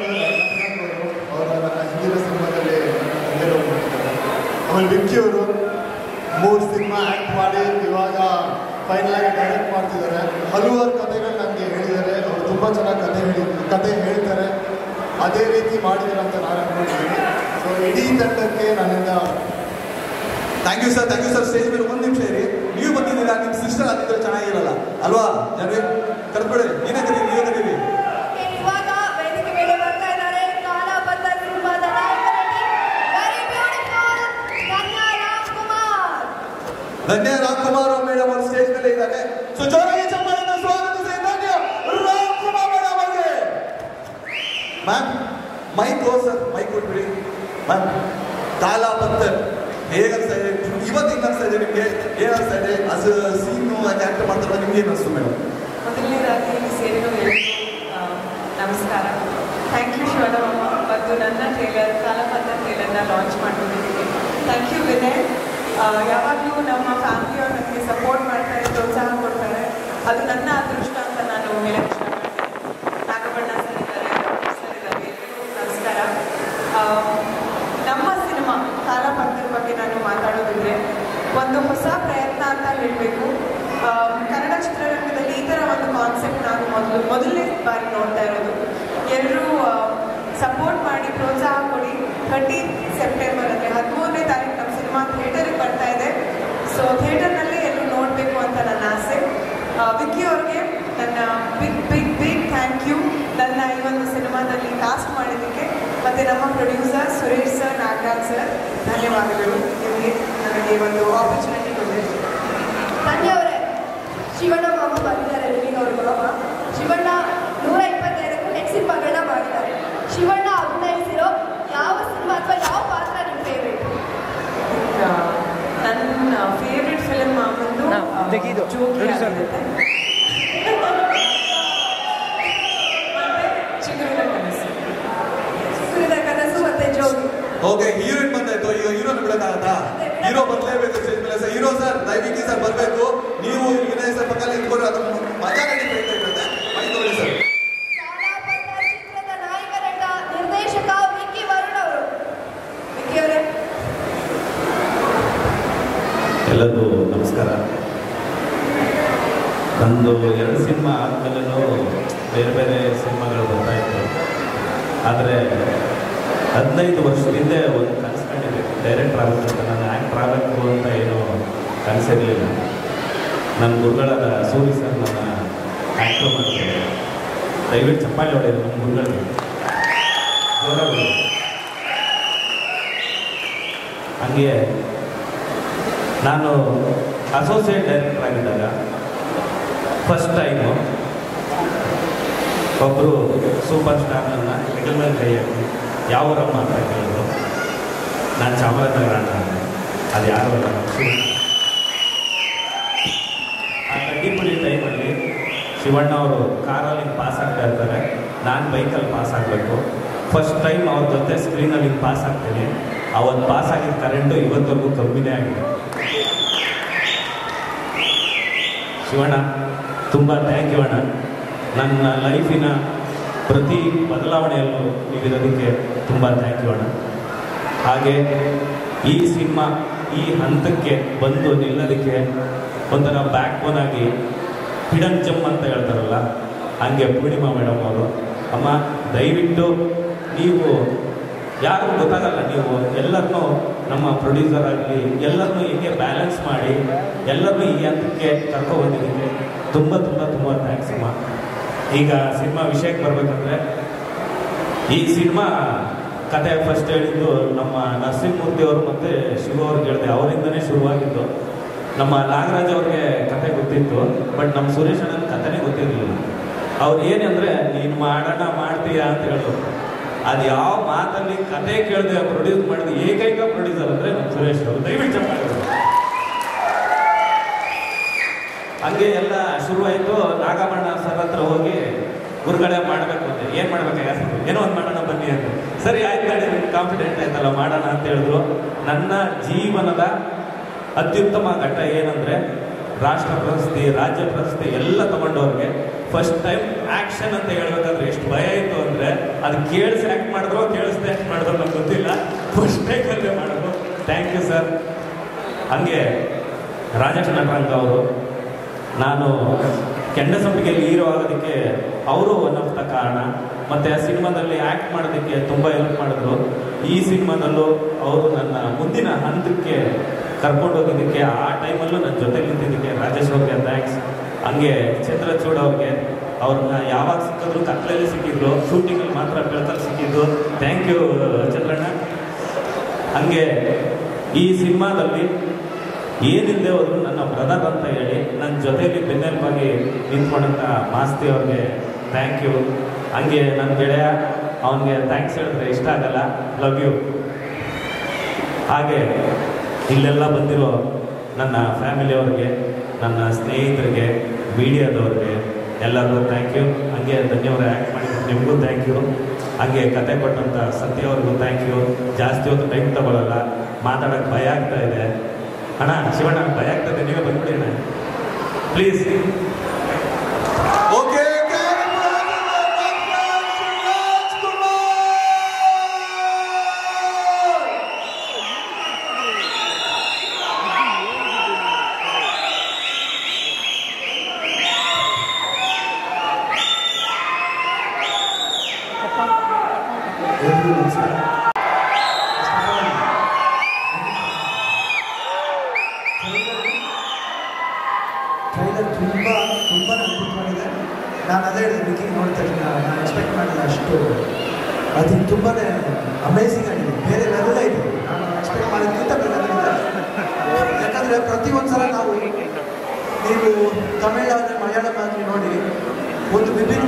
ನನ್ನ ಹಿಂದಿನ ಸಿನಿಮಾದಲ್ಲಿ ಆಮೇಲೆ ವಿಕ್ಕಿ ಅವರು 3 ಸಿನಿಮಾ ಆ್ಯಕ್ಟ್ ಮಾಡಿ ಇವಾಗ ಫೈನಲ್ ಆಗಿ ಡೈರೆಕ್ಟ್ ಮಾಡ್ತಿದ್ದಾರೆ. ಹಲವಾರು ಕಥೆಗಳು ನನಗೆ ಹೇಳಿದ್ದಾರೆ. ಅವರು ತುಂಬ ಚೆನ್ನಾಗಿ ಕತೆ ಹೇಳ್ತಾರೆ. ಅದೇ ರೀತಿ ಮಾಡಿದ್ದಾರೆ ಅಂತ ನಾನು ಅನ್ಕೊಂಡಿದ್ದೀನಿ. ಸೊ ಇಡೀ ತಂಡಕ್ಕೆ ನನ್ನಿಂದ ಥ್ಯಾಂಕ್ ಯು ಸರ್. ಸ್ಟೇಜ್ ಮೇಲೆ ಒಂದು ನಿಮಿಷ ಇರಿ. ನೀವು ಬಂದಿದ್ದೀರಾ, ನಿಮ್ಮ ಸಿಸ್ಟರ್ ಆಗಿದ್ರೆ ಚೆನ್ನಾಗಿರಲ್ಲ ಅಲ್ವಾ? ಜನವೇ ಕರೆದ್ಬಿಡ್ರಿ, ನೀವೇ ಕರೀರಿ. ಇವಾಗ ವೇದಿಕೆ ಮೇಲೆ ಬರ್ತಾ ಇದ್ದಾರೆ ಕಾಲಾಪತ್ರ ಸಿನಿಮಾದ ಧನ್ಯ ರಾಮ್ಕುಮಾರ್ ಮೇಡಮ್ ಅವರು ಸ್ಟೇಜ್ ಮೇಲೆ ಇದ್ದಾರೆ. ಸೊ ಜೋರಾಗಿ ಚಪ್ಪಾಳೆಯಿಂದ ಸ್ವಾಗತಿಸಿ ಧನ್ಯ ರಾಮ್ಕುಮಾರ್ ಮೇಡಮ್ ಅವರಿಗೆ. ಮ್ಯಾಮ್ ಮೈಕ್ ಸರ್, ಮೈಕ್ ಕೊಟ್ಬಿಡಿ ಮ್ಯಾಮ್. ಕಾಲಾಪತ್ರ ಹೇಗನ್ಸ್ತಾ ಇದೆ ಇವತ್ತು? ಹಿಂಗೆ ಅನಿಸ್ತಾ ಇದೆ ನಿಮಗೆ? ಏನು ಅನಿಸ್ತಾ ಇದೆ? ಅದು ಸೀನು ಕ್ಯಾರೆಕ್ಟರ್ ಮಾಡ್ತಾರೆ, ನಿಮ್ಗೆ ಏನು ಅನಿಸ್ತು ಮೇಡಮ್? ಮೊದಲನೇದಾಗಿ ಇಲ್ಲಿ ಸೇರಿರೋ ನಮಸ್ಕಾರ. Thank you Shivanamma. ಮತ್ತು ನನ್ನ ಟ್ರೇಲರ್ ಕಾಲಪತ್ರ ಟ್ರೇಲರ್ನ ಲಾಂಚ್ ಮಾಡ್ಕೊಂಡಿದ್ದೀನಿ. Thank you Vinay. ಯಾವಾಗಲೂ ನಮ್ಮ ಫ್ಯಾಮಿಲಿಯವ್ರು ನನಗೆ ಸಪೋರ್ಟ್ ಮಾಡ್ತಾರೆ, ಪ್ರೋತ್ಸಾಹ ಕೊಡ್ತಾರೆ. ಅದು ನನ್ನ ಅದೃಷ್ಟ ಅಂತ ನಾನು ಹೇಳಕ್ಕೆ ಇಷ್ಟಪಡ್ತೀನಿ. ನಾಗಬಣ್ಣ ಸರ್ ಇದ್ದಾರೆ, ಸರ್ ಇದ್ದಾರೆ, ಎಲ್ಲರಿಗೂ ನಮಸ್ಕಾರ. ನಮ್ಮ ಸಿನಿಮಾ ಕಾಲಪತ್ರದ ಬಗ್ಗೆ ನಾನು ಮಾತಾಡೋದಿದ್ರೆ ಒಂದು ಹೊಸ ಪ್ರಯತ್ನ ಅಂತ ಹೇಳಬೇಕು. ಕನ್ನಡ ಚಿತ್ರರಂಗದಲ್ಲಿ ಈ ಥರ ಒಂದು ಕಾನ್ಸೆಪ್ಟ್ ನಾನು ಮೊದಲನೇ ಬಾರಿ ನೋಡ್ತಾ ಇರೋದು. ಎಲ್ಲರೂ ಸಪೋರ್ಟ್ ಮಾಡಿ ಪ್ರೋತ್ಸಾಹ ಕೊಡಿ. 30 ಸೆಪ್ಟೆಂಬರ್ ಅಂದರೆ 13ನೇ ತಾರೀಕು ನಮ್ಮ ಸಿನಿಮಾ ಥಿಯೇಟರಿಗೆ ಬರ್ತಾ ಇದೆ. ಸೊ ಥಿಯೇಟರ್ನಲ್ಲಿ ಎಲ್ಲರೂ ನೋಡಬೇಕು ಅಂತ ನನ್ನ ಆಸೆ. ವಿಕ್ಕಿ ಅವ್ರಿಗೆ ನನ್ನ ಬಿಗ್ ಥ್ಯಾಂಕ್ ಯು ನನ್ನ ಈ ಒಂದು ಸಿನಿಮಾದಲ್ಲಿ ಕಾಸ್ಟ್ ಮಾಡಿದ್ದಕ್ಕೆ. ಮತ್ತು ನಮ್ಮ producer Suresh sir, Nagaraj sir, ಧನ್ಯವಾದಗಳು ನಿಮಗೆ ನನಗೆ ಒಂದು ಆಪರ್ಚುನಿಟಿ ಕೊಟ್ಟಿದೆ. ಧನ್ಯವರೇ. ಶಿವಣ್ಣ ಮಾಮ ಬಂದಿದ್ದಾರೆ, ನಿಮಗವ್ರ ಮಾಮ ಶಿವಣ್ಣ 125ಕ್ಕೂ ಹೆಚ್ಚು ಸಿನಿಮಾಗಳನ್ನ ಮಾಡಿದ್ದಾರೆ. ಶಿವಣ್ಣ ಅಭಿನಯಿಸಿರೋ ಯಾವ ಸಿನಿಮಾ ಅಥವಾ ಯಾವ ಪಾತ್ರ ನಿಮ್ಮ ಫೇವ್ರೇಟ್? ನನ್ನ ಫೇವ್ರೆಟ್ ಫಿಲ್ಮ್ ಬಂದು ಜೋಗಿ ಆಗುತ್ತೆ. ಚಿಗುರಿನ ಕನಸು. ಚಿಗುರಿನ ಕನಸು ಮತ್ತೆ ಜೋಗಿ. ಓಕೆ, ಹೀರೋಯಿನ್ ಬಂದಾಯ್ತು. ಈಗ ಹೀರೋನ ಬಿಡಕ್ಕಾಗತ್ತಾ? ಹೀರೋ ಬರ್ಲೇಬೇಕು ಸ್ಟೇಜ್ ಮೇಲೆ. ಸರ್ ಹೀರೋ ಸರ್ ದಯವಿಟ್ಟು ಸರ್ ಬರಬೇಕು. ನೀವು ವಿನಯ್ ಸರ್ ಪಕ್ಕದಲ್ಲಿ ನಿಂತ್ಕೊಂಡ್ರೆ ಅದು ಮಜಾ ನಡೀತಾ ಇರುತ್ತೆ. ಮೈತೋಳಿ ಸರ್. ಕಾಲಾಪತ್ರ ಚಿತ್ರದ ನಾಯಕ ನಟ ನಿರ್ದೇಶಕ ವಿಕ್ಕಿ ವರುಣ್ ಅವರು. ವಿಕ್ಕಿ ಅವರೇ. ಎಲ್ಲರಿಗೂ ನಮಸ್ಕಾರ. ನಂದು 2 ಸಿನಿಮಾ ಆದಮೇಲೂ ಬೇರೆ ಬೇರೆ ಸಿನಿಮಾಗಳು ಬರ್ತಾಯಿತ್ತು. ಆದರೆ 15 ವರ್ಷದ ಹಿಂದೆ ಒಂದು ಕನಸು ಕಂಡಿದ್ದೆ, ಡೈರೆಕ್ಟರ್ ಆಗಬೇಕಂತ. ನಾನು ಆ್ಯಕ್ಟರ್ ಆಗಬೇಕು ಅಂತ ಏನೂ ಕನಸಿರಲಿಲ್ಲ. ನನ್ನ ಗುರುಗಳಾದ ಸೂರಿ ಸರ್ ನನ್ನ ಆ್ಯಕ್ಟರ್ ಮಾಡ್ತಾರೆ. ದಯವಿಟ್ಟು ಚಪ್ಪಾಳೆ ಹೊಡೆಯೋದು ನಮ್ಮ ಗುರುಗಳಿಗೆ. ಹಂಗೆ ನಾನು ಅಸೋಸಿಯೇಟ್ ಡೈರೆಕ್ಟರ್ ಆಗಿದ್ದಾಗ ಫಸ್ಟ್ ಟೈಮು ಒಬ್ಬರು ಸೂಪರ್ ಸ್ಟಾರ್ನನ್ನು ಹೆಗಲ ಮೇಲೆ ಕೈ ಹಾಕಿ ಯಾವೂರಮ್ಮ ಅಂತ ಕೇಳಿದ್ರು. ನಾನು ಚಾಮರಾಜನಗರ ಅಣ್ಣ ಅಂದೆ. ಅದು ಯಾರು ಅಲ್ಲ, ಆ ಕಡ್ಡಿಪುಡಿ ಟೈಮಲ್ಲಿ ಶಿವಣ್ಣ ಅವರು ಕಾರಲ್ಲಿ ಪಾಸ್ ಆಗ್ತಾ ಇರ್ತಾರೆ, ನಾನು ಬೈಕಲ್ಲಿ ಪಾಸ್ ಆಗಬೇಕು. ಫಸ್ಟ್ ಟೈಮ್ ಅವ್ರ ಜೊತೆ ಸ್ಕ್ರೀನಲ್ಲಿ ಪಾಸ್ ಆಗ್ತೀನಿ. ಅವತ್ತು ಪಾಸ್ ಆಗಿದ್ದ ಕರೆಂಟು ಇವತ್ತವರೆಗೂ ಕಮ್ಮಿನೇ ಆಗಿದೆ. ಶಿವಣ್ಣ ತುಂಬ ಥ್ಯಾಂಕ್ ಯು ಅಣ್ಣ. ನನ್ನ ಲೈಫಿನ ಪ್ರತಿ ಬದಲಾವಣೆಯಲ್ಲೂ ನೀವಿರೋದಕ್ಕೆ ತುಂಬ ಥ್ಯಾಂಕ್ ಯು ಅಣ್ಣ. ಹಾಗೆ ಈ ಸಿನಿಮಾ ಈ ಹಂತಕ್ಕೆ ಬಂದು ನಿಲ್ಲೋದಕ್ಕೆ ಒಂಥರ ಬ್ಯಾಕ್ ಬೋನ್ ಆಗಿ ಹಿಡನ್ ಜಮ್ ಅಂತ ಹೇಳ್ತಾರಲ್ಲ, ಹಾಗೆ ಪೂರ್ಣಿಮಾ ಮೇಡಮ್ ಅವರು. ಅಮ್ಮ ದಯವಿಟ್ಟು ನೀವು ಯಾರು ಗೊತ್ತಾಗಲ್ಲ, ನೀವು ಎಲ್ಲರನ್ನೂ ನಮ್ಮ ಪ್ರೊಡ್ಯೂಸರ್ ಆಗಲಿ ಎಲ್ಲರನ್ನೂ ಹೀಗೆ ಬ್ಯಾಲೆನ್ಸ್ ಮಾಡಿ ಎಲ್ಲರನ್ನೂ ಈ ಹಂತಕ್ಕೆ ಕರ್ಕೊಬಂದಿದ್ದಕ್ಕೆ ತುಂಬ ತುಂಬ ತುಂಬ ಥ್ಯಾಂಕ್ಸ್ ಅಮ್ಮ. ಈಗ ಸಿನಿಮಾ ವಿಷಯಕ್ಕೆ ಬರಬೇಕಂದ್ರೆ, ಈ ಸಿನಿಮಾ ಕತೆ ಫಸ್ಟ್ ಹೇಳಿದ್ದು ನಮ್ಮ ನರಸಿಂಹಮೂರ್ತಿ ಅವರು ಮತ್ತು ಶಿವ ಅವ್ರಿಗೆ ಹೇಳಿದೆ. ಅವರಿಂದನೇ ಶುರುವಾಗಿದ್ದು. ನಮ್ಮ ನಾಗರಾಜ್ ಅವ್ರಿಗೆ ಕತೆ ಗೊತ್ತಿತ್ತು, ಬಟ್ ನಮ್ಮ ಸುರೇಶ್ ಅಣ್ಣನ ಕತೆನೇ ಗೊತ್ತಿರಲಿಲ್ಲ. ಅವ್ರು ಏನಂದರೆ ನೀನು ಮಾಡೋಣ ಮಾಡ್ತೀಯಾ ಅಂತ ಹೇಳಿದ್ರು. ಅದು ಯಾವ ಮಾತಲ್ಲಿ ಕತೆ ಕೇಳಿದೆ ಪ್ರೊಡ್ಯೂಸ್ ಮಾಡಿದ ಏಕೈಕ ಪ್ರೊಡ್ಯೂಸರ್ ಅಂದರೆ ನಮ್ಮ ಸುರೇಶ್ ಅವರು. ದಯವಿಟ್ಟು ಚೆನ್ನಾಗಿದ್ರು. ಹಂಗೆ ಎಲ್ಲ ಶುರುವಾಯಿತು. ನಾಗಮಣ್ಣ ಸರ್ ಹತ್ರ ಹೋಗಿ ಗುರುಗಳೇ ಮಾಡಬೇಕು ಅಂತ. ಏನು ಮಾಡ್ಬೇಕಾಗ ಏನೋ ಒಂದು ಮಾಡೋಣ ಬನ್ನಿ ಅಂತ. ಸರಿ ಆಯ್ತು ಗಾಡಿ ಕಾನ್ಫಿಡೆಂಟ್ ಆಯ್ತಲ್ಲ ಮಾಡೋಣ ಅಂತ ಹೇಳಿದ್ರು. ನನ್ನ ಜೀವನದ ಅತ್ಯುತ್ತಮ ಘಟ್ಟ ಏನಂದರೆ, ರಾಷ್ಟ್ರ ಪ್ರಶಸ್ತಿ ರಾಜ್ಯ ಪ್ರಶಸ್ತಿ ಎಲ್ಲ ತಗೊಂಡವ್ರಿಗೆ ಫಸ್ಟ್ ಟೈಮ್ ಆ್ಯಕ್ಷನ್ ಅಂತ ಹೇಳ್ಬೇಕಾದ್ರೆ ಎಷ್ಟು ಭಯ ಇತ್ತು ಅಂದರೆ, ಅದು ಕೇಳಿಸಿ ಆ್ಯಕ್ಟ್ ಮಾಡಿದ್ರು ಕೇಳಿಸ್ದೆ ಆ್ಯಕ್ಟ್ ಮಾಡಿದ್ರು ನಮ್ಗೆ ಗೊತ್ತಿಲ್ಲ. ಫಸ್ಟ್ ಟೈಮಲ್ಲೇ ಮಾಡಿದ್ರು. Thank you sir. ಹಾಗೆ ರಾಜೇಶ್ ನಟರಂಗ ಅವರು, ನಾನು ಕೆಂಡಸಂಪಿಗೆಯಲ್ಲಿ ಹೀರೋ ಆಗೋದಕ್ಕೆ ಅವರು ಒನ್ ಆಫ್ ದ ಕಾರಣ. ಮತ್ತು ಆ ಸಿನಿಮಾದಲ್ಲಿ ಆ್ಯಕ್ಟ್ ಮಾಡೋದಕ್ಕೆ ತುಂಬ ಹೆಲ್ಪ್ ಮಾಡಿದ್ರು. ಈ ಸಿನಿಮಾದಲ್ಲೂ ಅವರು ನನ್ನ ಮುಂದಿನ ಹಂತಕ್ಕೆ ಕರ್ಕೊಂಡೋಗಿದ್ದಕ್ಕೆ, ಆ ಟೈಮಲ್ಲೂ ನನ್ನ ಜೊತೆ ನಿಂತಿದ್ದಕ್ಕೆ ರಾಜೇಶ್ ಅವ್ರಿಗೆ ಥ್ಯಾಂಕ್ಸ್. ಹಂಗೆ ಚಂದ್ರಚೂಡ್ ಅವ್ರಿಗೆ, ಅವ್ರನ್ನ ಯಾವಾಗ ಸಿಕ್ಕಿದ್ರು ಕತ್ಲಲ್ಲಿ ಸಿಕ್ಕಿದ್ರು, ಶೂಟಿಂಗಲ್ಲಿ ಮಾತ್ರ ಬೆಳಕಲ್ಲಿ ಸಿಕ್ಕಿದ್ದು. Thank you Chandranna. ಹಂಗೆ ಈ ಸಿನಿಮಾದಲ್ಲಿ ಏನಿಲ್ಲದೆ ಹೋದ್ರು ನನ್ನ ಬ್ರದರ್ ಅಂತ ಹೇಳಿ ನನ್ನ ಜೊತೆಯಲ್ಲಿ ಬೆನ್ನೆಲುಬಾಗಿ ನಿಂತ್ಕೊಂಡಂಥ ಮಾಸ್ತಿ ಅವ್ರಿಗೆ ಥ್ಯಾಂಕ್ ಯು. ಹಂಗೆ ನನ್ನ ಗೆಳೆಯ, ಅವನಿಗೆ ಥ್ಯಾಂಕ್ಸ್ ಹೇಳಿದ್ರೆ ಇಷ್ಟ ಆಗಲ್ಲ, ಲವ್ ಯು. ಹಾಗೆ ಇಲ್ಲೆಲ್ಲ ಬಂದಿರೋ ನನ್ನ ಫ್ಯಾಮಿಲಿಯವ್ರಿಗೆ, ನನ್ನ ಸ್ನೇಹಿತರಿಗೆ, ಮೀಡಿಯಾದವ್ರಿಗೆ ಎಲ್ಲರಿಗೂ ಥ್ಯಾಂಕ್ ಯು. ಹಂಗೆ ಧನ್ಯವಾದ ಆ್ಯಕ್ಟ್ ಮಾಡಿದ್ದು ನಿಮಗೂ ಥ್ಯಾಂಕ್ ಯು. ಹಾಗೆ ಕತೆ ಕೊಟ್ಟಂಥ ಸತ್ಯ ಅವ್ರಿಗೂ ಥ್ಯಾಂಕ್ ಯು. ಜಾಸ್ತಿ ಹೊತ್ತು ಟೈಮ್ ತಗೊಳ್ಳಲ್ಲ, ಮಾತಾಡೋಕ್ಕೆ ಭಯ ಆಗ್ತಾ ಇದೆ. ಅಣ್ಣ ಶಿವಣ್ಣ ಭಯ ಆಗ್ತದೆ, ನೀವೇ ಬಂದ್ಬಿಡಿ ಅಣ್ಣ ಪ್ಲೀಸ್. ಓಕೆ, ಟ್ರೈಲರ್ ತುಂಬ ಅದ್ಭುತವಾಗಿದೆ. ನಾನು ಅದೇ ಹೇಳಿದೆ, ಬಿಗಿಂಗ್ ನೋಡ್ತಾ ಇದ್ದೀನಿ, ನಾನು ಎಕ್ಸ್ಪೆಕ್ಟ್ ಮಾಡಿಲ್ಲ ಅಷ್ಟು. ಅದು ತುಂಬಾ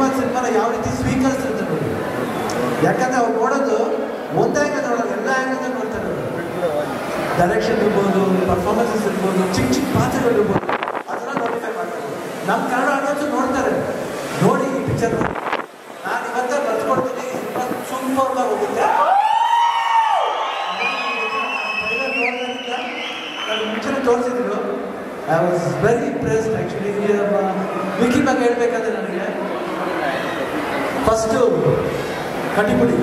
ಶ್ರೀಮಂತ್ ಸಿನಿಮಾನ ಯಾವ ರೀತಿ ಸ್ವೀಕರಿಸಿರುತ್ತೆ ನೋಡಿ. ಯಾಕಂದ್ರೆ ಅವ್ರು ನೋಡೋದು ಒಂದೇ ಆ್ಯಂಗಲ್ ನೋಡೋದು, ಎಲ್ಲ ಆ್ಯಂಗಲ್ ನೋಡ್ತಾರೆ. ಡೈರೆಕ್ಷನ್ ಇರ್ಬೋದು, ಪರ್ಫಾರ್ಮೆನ್ಸಸ್ ಇರ್ಬೋದು, ಚಿಕ್ಕ ಚಿಕ್ಕ ಪಾತ್ರಗಳು ಇರ್ಬೋದು, ಅದನ್ನ ನೋಟಿಫೈ ಮಾಡ್ತಾರೆ. ನಮ್ಮ ಕನ್ನಡ ಆಡಿಯನ್ಸು ನೋಡ್ತಾರೆ. ನೋಡಿ ಈ ಪಿಕ್ಚರ್ ನೋಡಿ, ನಾನು ಇವತ್ತೇ ಬರ್ಸ್ಕೊಡ್ತೀನಿ, ಸೂಪರ್ ಆಗಿ ಹೋಗುತ್ತೆ. ನಾನು ಮುಂಚೆನೇ ತೋರಿಸಿದ್ರು. I was very impressed actually. Vicky ಬಗ್ಗೆ ಹೇಳ್ಬೇಕಂದ್ರೆ ನನಗೆ ಫಸ್ಟು ಕಟಿಪುಡಿ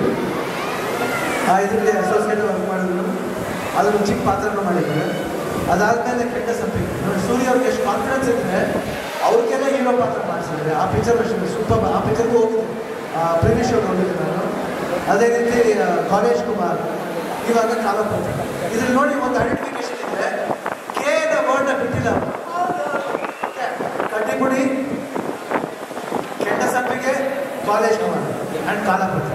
ಇದರಲ್ಲಿ ಅಸೋಸಿಯೇಟ್ ವರ್ಕ್ ಮಾಡಿದ್ರು, ಅದನ್ನು ಚಿಕ್ಕ ಪಾತ್ರನ ಮಾಡಿದ್ರು. ಅದಾದಮೇಲೆ ಕೆಟ್ಟ ಸಂಪಿಗೆ ನೋಡಿ, ಸೂರ್ಯ ಅವ್ರಿಗೆ ಎಷ್ಟು ಕಾನ್ಫಿಡೆನ್ಸ್ ಇದ್ದರೆ ಅವ್ರಿಗೆಲ್ಲ ಹೀರೋ ಪಾತ್ರ ಮಾಡಿಸಿದ್ರೆ. ಆ ಪಿಕ್ಚರ್ ಅಷ್ಟೇ ಸೂಪರ್. ಆ ಪಿಕ್ಚರ್ಗೂ ಹೋಗಿದ್ದೆ, ಪ್ರೀವಿಯಸ್ ಶೋ ನೋಡಿದ್ದೆ ನಾನು. ಅದೇ ರೀತಿ ಕಾಲೇಜ್ ಕುಮಾರ್, ಇವಾಗ ಕಾಲಪತ್ರ. ಇದ್ರಲ್ಲಿ ನೋಡಿ ಒಂದು ಐಡೆಂಟಿಫಿಕೇಶನ್ ಇದೆ, ಕೆ ನ ವರ್ಡ್ನ ಬಿಟ್ಟಿಲ್ಲ. ಕಡ್ಡಿಪುಡಿ, ಕೆಟ್ಟ ಸಂಪಿಗೆ, ಕಾಲೇಜ್ ಕುಮಾರ್ ಆ್ಯಂಡ್ ಕಾಲಪತ್ರ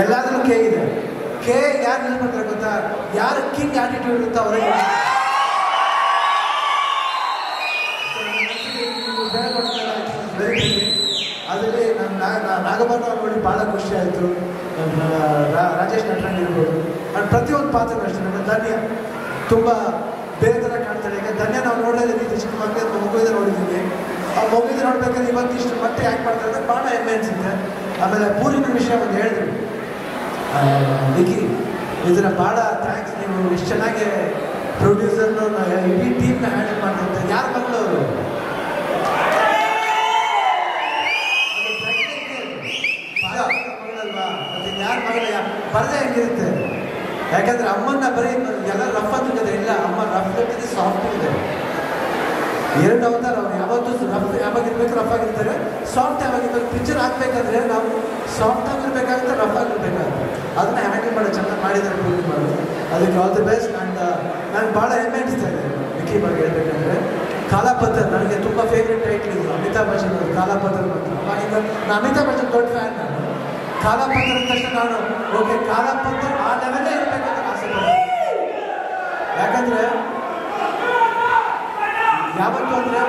ಎಲ್ಲಾದ್ರೂ ಕೆ ಇದೆ. ಕೆ ಯಾರು ಯೂಸ್ ಮಾಡ್ತಾರೆ ಗೊತ್ತಾ? ಯಾರು ಕಿಂಗ್ ಆಟಿಟ್ಯೂಡ್ ಇರುತ್ತೋ ಅವರೇ. ಅದರಲ್ಲಿ ನಾಗಭರಣ ಅವ್ರು ನೋಡಿ ಭಾಳ ಖುಷಿ ಆಯಿತು. ರಾಜೇಶ್ ನಟರಾಜ್ ಇರ್ಬೋದು, ಆ್ಯಂಡ್ ಪ್ರತಿಯೊಂದು ಪಾತ್ರ ಅಷ್ಟೇ. ನನ್ನ ಧನ್ಯ ತುಂಬ ಬೇರೆ ಥರ ಕಾಣ್ತಾರೆ. ಈಗ ಧನ್ಯ ನಾವು ನೋಡೋದಿದ್ದೀವಿ, ಚಿಕ್ಕ ಮಗುವಿದೆ ನೋಡಿದ್ದೀವಿ. ಆ ಮಗುವಿದೆ ನೋಡ್ಬೇಕಾದ್ರೆ ಇವತ್ತು ಇಷ್ಟು ಮತ್ತೆ ಯಾಕೆ ಮಾಡ್ತಾರೆ ಅಂದರೆ ಭಾಳ ಹೆಮ್ಮೆ ಅನಿಸುತ್ತೆ. ಆಮೇಲೆ ಪೂರ್ಣಿಮ ವಿಷಯ ಒಂದು ಹೇಳಿದ್ರು, ವಿಕಿ ಇದನ್ನ ಭಾಳ ಥ್ಯಾಂಕ್ಸ್, ನೀವು ಇಷ್ಟು ಚೆನ್ನಾಗಿ ಪ್ರೊಡ್ಯೂಸರ್ನು ಇಡೀ ಟೀಮ್ನ ಹ್ಯಾಂಡಲ್ ಮಾಡಿರುತ್ತೆ. ಯಾರ ಮಕ್ಕಳು ಅವರು? ಮಗಳಲ್ವಾ? ಮತ್ತೆ ಯಾರ ಮಗಳ ಬರದೆ ಹೆಂಗಿರುತ್ತೆ? ಯಾಕಂದ್ರೆ ಅಮ್ಮನ್ನ ಬರೀ ಎಲ್ಲ ರಫ್ ಅಂತಿದೆ. ಇಲ್ಲ, ಅಮ್ಮ ರಫ್ ಇರ್ತಿದೆ, ಸಾಫ್ಟ್ ಇದೆ. ಎರಡು ಅವತಾರ. ಅವ್ರು ಯಾವತ್ತೂ ರಫ್ ಯಾವಾಗಿರ್ಬೇಕು, ರಫ್ ಆಗಿರ್ತಾರೆ. ಸಾಫ್ಟ್ ಯಾವಾಗಿರ್ಬೇಕು. ಪಿಕ್ಚರ್ ಹಾಕ್ಬೇಕಂದ್ರೆ ನಾವು ಸಾಫ್ಟ್ ಆಗಿರ್ಬೇಕಾಗುತ್ತೆ, ರಫ್ ಆಗಿರ್ಬೇಕಾಗುತ್ತೆ. ಅದನ್ನ ಹ್ಯಾಂಡಲ್ ಮಾಡಿ ಚೆನ್ನಾಗಿ ಮಾಡಿದ್ದಾರೆ ಪೂರ್ತಿ ಮಾಡೋದು. ಅದಕ್ಕೆ ಆಲ್ ದಿ ಬೆಸ್ಟ್. ಆ್ಯಂಡ್ ನಾನು ಭಾಳ ಹೆಮ್ಮೆ ಅನಿಸ್ತಾ ಇದೆ ವಿಕ್ಕಿ ಬಗ್ಗೆ ಹೇಳ್ಬೇಕಂದ್ರೆ. ಕಾಲಾಪತ್ರ ನನಗೆ ತುಂಬ ಫೇವ್ರೆಟ್ ಟೈಟ್ಲ್ ಇದು. ಅಮಿತಾಬ್ ಬಚ್ಚನ್ ಅವರು ಕಾಲಾಪತ್ರ ಮಾತ್ರ. ಅವಾಗಿಂದ ನಾನು ಅಮಿತಾಬ್ ಬಚ್ಚನ್ ದೊಡ್ಡ ಫ್ಯಾನ್. ನಾನು ಕಾಲಾಪತ್ರ ಅಂದ ತಕ್ಷಣ ನಾನು ಓಕೆ ಕಾಲಾಪತ್ರ ಆ ಲೆವೆಲ್ಲೇ ಇರಬೇಕಂತ ಆಸೆ ಪಡ್ತೀನಿ. ಯಾಕಂದರೆ ಯಾವತ್ತು ಅಂದರೆ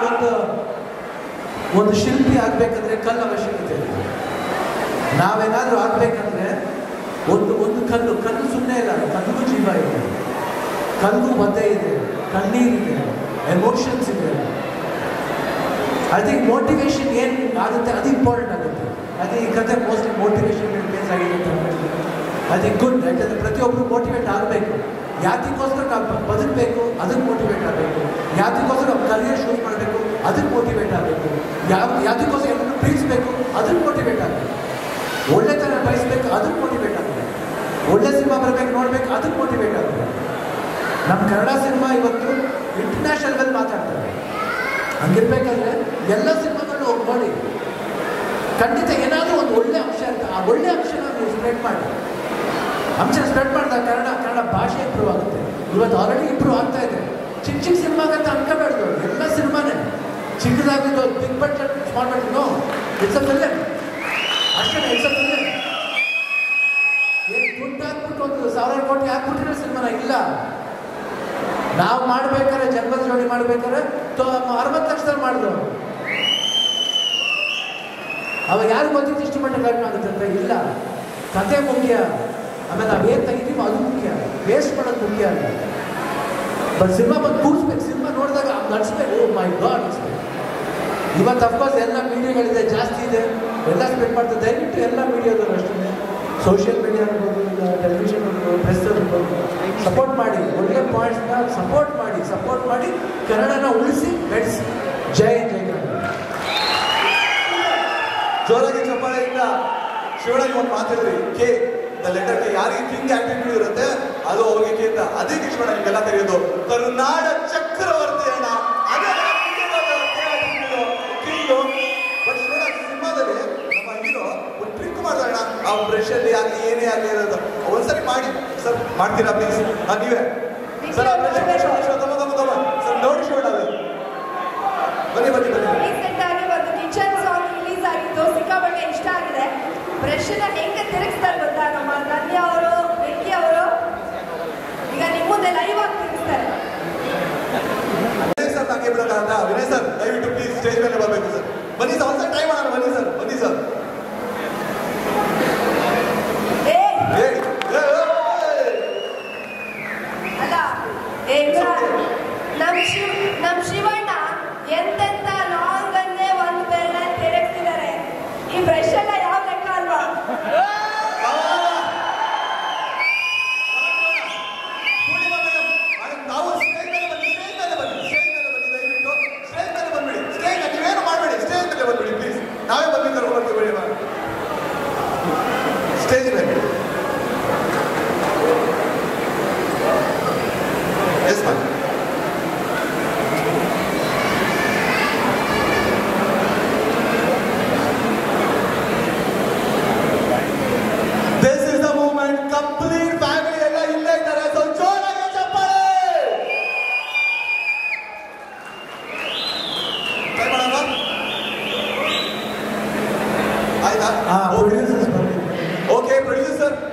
ಒಂದು ಶಿಲ್ಪಿ ಆಗಬೇಕಂದ್ರೆ ಕಲ್ಲು ಅವಶ್ಯಕತೆ ಇದೆ. ನಾವೇನಾದರೂ ಆಗಬೇಕಂದ್ರೆ ಒಂದು ಕಲ್ಲು ಸುಮ್ಮನೆ ಇಲ್ಲ, ಕಲ್ಲಿಗೂ ಜೀವ ಇದೆ, ಕಲ್ಲಿಗೂ ಒದ್ದೆ ಇದೆ, ಕಣ್ಣೀರಿದೆ, ಎಮೋಷನ್ಸ್ ಇದೆ. ಐ ಥಿಂಕ್ ಮೋಟಿವೇಶನ್ ಏನು ಆಗುತ್ತೆ ಅದು ಇಂಪಾರ್ಟೆಂಟ್ ಆಗುತ್ತೆ. ಅದೇ ಈ ಕಥೆ ಮೋಸ್ಟ್ಲಿ ಮೋಟಿವೇಶನ್ ಬೇಸ್ ಆಗಿದೆ. I think good. ಯಾಕಂದರೆ ಪ್ರತಿಯೊಬ್ಬರು ಮೋಟಿವೇಟ್ ಆಗಬೇಕು. ಯಾತಿಗೋಸ್ಕರ ನಾವು ಬದುಕಬೇಕು, ಅದಕ್ಕೆ ಮೋಟಿವೇಟ್ ಆಗಬೇಕು. ಯಾತಿಗೋಸ್ಕರ ನಾವು ಕರಿಯರ್ ಶೂಸ್ ಮಾಡಬೇಕು, ಅದಕ್ಕೆ ಮೋಟಿವೇಟ್ ಆಗಬೇಕು. ಯಾತಿಗೋಸ್ಕರ ಎಲ್ಲರೂ ಪ್ರೀತಿಸಬೇಕು, ಅದಕ್ಕೆ ಮೋಟಿವೇಟ್ ಆಗಬೇಕು. ಒಳ್ಳೆತನ ಬಯಸಬೇಕು, ಅದಕ್ಕೆ ಮೋಟಿವೇಟ್ ಆಗಬೇಕು. ಒಳ್ಳೆ ಸಿನಿಮಾ ಬರಬೇಕು, ನೋಡಬೇಕು, ಅದಕ್ಕೆ ಮೋಟಿವೇಟ್ ಆಗಬೇಕು. ನಮ್ಮ ಕನ್ನಡ ಸಿನಿಮಾ ಇವತ್ತು ಇಂಟರ್ನ್ಯಾಷನಲ್ ಲೆವೆಲ್ ಮಾತಾಡ್ತಾರೆ. ಹಂಗಿರ್ಬೇಕಾದ್ರೆ ಎಲ್ಲ ಸಿನಿಮಾಗಳನ್ನ ಹೋಗಿ ನೋಡಿ. ಖಂಡಿತ ಏನಾದರೂ ಒಂದು ಒಳ್ಳೆ ಅಂಶ ಇರುತ್ತೆ. ಆ ಒಳ್ಳೆ ಅಂಶನ ನೀವು ಸ್ಪ್ರೆಡ್ ಮಾಡಿ. ಅಂಶನ ಸ್ಪ್ರೆಡ್ ಮಾಡಿದಾಗ ಕನ್ನಡ ಭಾಷೆ ಇಂಪ್ರೂವ್ ಆಗುತ್ತೆ. ಇವತ್ತು ಆಲ್ರೆಡಿ ಇಂಪ್ರೂವ್ ಆಗ್ತಾ ಇದೆ. ಚಿಕ್ಕ ಸಿನಿಮಾಗಂತ ಅನ್ಕೋಬೇಡ್ದು. ಎಲ್ಲ ಸಿನಿಮಾನೇ ಚಿಕ್ಕದಾಗಿದ್ದು big budget small budget no, it's a film ಅಷ್ಟೇ. It's a film. ಏನು ದುಡ್ಡು ಹಾಕ್ಬಿಟ್ಟು 1,000 ಕೋಟಿ ಹಾಕ್ಬಿಟ್ರೆ ಸಿನಿಮಾನ ಇಲ್ಲ. ನಾವು ಮಾಡ್ಬೇಕಾದ್ರೆ ಜನ್ಮದ ಜೋಡಿ ಮಾಡ್ಬೇಕಾದ್ರೆ 60 ಲಕ್ಷದಲ್ಲಿ ಮಾಡಿದ್ರು. ಅವಾಗ ಯಾರು ಗೊತ್ತಿತ್ತು ಇಷ್ಟು ಮಟ್ಟ ಕಡಿಮೆ ಆಗುತ್ತೆ ಅಂತ? ಇಲ್ಲ. ಕತೆ ಮುಖ್ಯ, ಆಮೇಲೆ ನಾವೇನು ತೆಗಿತೀವೋ ಅದು ಮುಖ್ಯ, ವೇಸ್ಟ್ ಮಾಡೋದು ಮುಖ್ಯ ಅಲ್ಲ. ಬಟ್ ಸಿನಿಮಾ ಬಂದು ಕೂರಿಸ್ಬೇಕು. ಸಿನಿಮಾ ನೋಡಿದಾಗ ನಡ್ಸ್ಬೇಕು. ಓ ಮೈ ಗಾಡ್ ಅನಿಸ್ಬೇಕು. ಇವತ್ತು ಅಫ್ಕೋರ್ಸ್ ಎಲ್ಲ ಮೀಡಿಯಾಗಳಿದೆ, ಜಾಸ್ತಿ ಇದೆ, ಎಲ್ಲ ಸ್ಪೆಂಡ್ ಮಾಡ್ತಾರೆ. ದಯವಿಟ್ಟು ಎಲ್ಲ ಮೀಡಿಯಾದವರು ಅಷ್ಟೇ, ಸೋಷಿಯಲ್ ಮೀಡಿಯಾ ಇರ್ಬೋದು, ಟೆಲಿವಿಷನ್ ಇರ್ಬೋದು, ಪ್ರೆಸ್ ಇರ್ಬೋದು, ಸಪೋರ್ಟ್ ಮಾಡಿ. ಒಳ್ಳೆ ಪಾಯಿಂಟ್ಸ್ನ ಸಪೋರ್ಟ್ ಮಾಡಿ ಕನ್ನಡನ ಉಳಿಸಿ ಬೆಳೆಸಿ. ಜೈ ಕನ್ನಡ. ಜೋರಾಗಿ ಚಪ್ಪಾಳೆಯಿಂದ ಶಿವಣ್ಣಗೆ ಒಂದು ಮಾತಾಡಿದ್ರಿ, ಕೆ ದ ಲೆಟರ್ ಕೆ. ಯಾರಿಗೆ ಕಿಂಗ್ ಆಟಿಟ್ಯೂಡ್ ಇರುತ್ತೆ ಅದು ಅವ್ರಿಗೆ ಕೆ ಅಂತ. ಅದಕ್ಕೆ ಶಿವಣ್ಣ ನಿಮಗೆಲ್ಲ ತೆರೆಯೋದು ಕರುನಾಡ ಚಕ್ರವರ್ತಿ ಅಣ್ಣ. ಅದೇ ಕಿಂಗು. ಬಟ್ ಶಿವಣ್ಣ ಸಿನಿಮಾದಲ್ಲಿ ನಮ್ಮ ಹೀರೋ ಒಂದು ಟ್ರಿಕ್ ಮಾಡ್ತಾರಣ್ಣ. ಆ ಬ್ರಷಲ್ಲಿ ಆಗಲಿ ಏನೇ ಆಗಲಿ ಇರೋದು ಒಂದ್ಸರಿ ಮಾಡಿ ಸರ್. ಮಾಡ್ತೀರಾ ಪ್ಲೀಸ್? ನೀವೇ ಸರ್ ಆ ಬ್ರಷ್ ಸರ್ ನೋಡಿ ಶಿವಣ್ಣ ಅದು. ಬನ್ನಿ. ರೀಸೆಂಟಾಗಿ ಒಂದು ಕಿಚನ್ ಸಾಂಗ್ ರಿಲೀಸ್ ಆಗಿತ್ತು, ಸಿಕ್ಕಾಪಟ್ಟೆ ಇಷ್ಟ ಆಗಿದೆ. ಬ್ರಷ್ನ ಹೆಂಗೆ ತಿರುಗಿಸ್ತಾರೆ ಗೊತ್ತಾ ನಮ್ಮ ಧನ್ಯ ಅವರು, ವಿಕ್ಕಿ ಅವರು. ಈಗ ನಿಮ್ಮ ಮುಂದೆ ಲೈವ್ ಆಗಿ ತಿರುಗಿಸ್ತಾರೆ. ವಿನಯ್ ಸರ್ ನಂಗೆ ಬಿಡೋಕ್ಕಾಗತ್ತಾ? ವಿನಯ್ ಸರ್ ದಯವಿಟ್ಟು ಪ್ಲೀಸ್ ಸ್ಟೇಜ್ ಮೇಲೆ ಬರಬೇಕು ಸರ್. ಬನ್ನಿ ಸರ್, ಒಂದ್ಸಲ ಟ್ರೈ ಮಾಡೋಣ. ಬನ್ನಿ ಸರ್.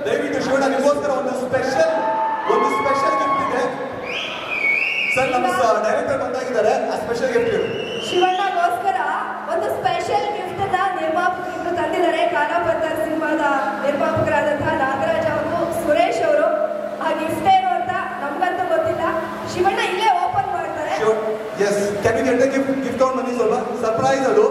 ದಯವಿಟ್ಟು ಶಿವಣ್ಣ ನಿಮಗೋಸ್ಕರ ಒಂದು ಸ್ಪೆಷಲ್ ಗಿಫ್ಟ್ ಇದೆ ಸರ್. ನಮ್ಮ ಡೈರೆಕ್ಟರ್ ಬಂದಾಗಿದ್ದಾರೆ, ಆ ಸ್ಪೆಷಲ್ ಗಿಫ್ಟ್ ಇದೆ. ಶಿವಣ್ಣಗೋಸ್ಕರ ಒಂದು ಸ್ಪೆಷಲ್ ಗಿಫ್ಟ್ ಅನ್ನ ನಿರ್ಮಾಪಕರು ತಂದಿದ್ದಾರೆ. ಕಾಲಾಪತ್ತರ್ ಸಿನಿಮಾದ ನಿರ್ಮಾಪಕರಾದಂತಹ ನಾಗರಾಜ್ ಅವರು, ಸುರೇಶ್ ಅವರು. ಆ ಗಿಫ್ಟ್ ಏನು ಅಂತ ನಮ್ಗಂತೂ ಗೊತ್ತಿಲ್ಲ. ಶಿವಣ್ಣ ಇಲ್ಲೇ ಓಪನ್ ಮಾಡ್ತಾರೆ. Yes, can you get the gift out money? ಸ್ವಲ್ಪ ಸರ್ಪ್ರೈಸ್ ಅದು.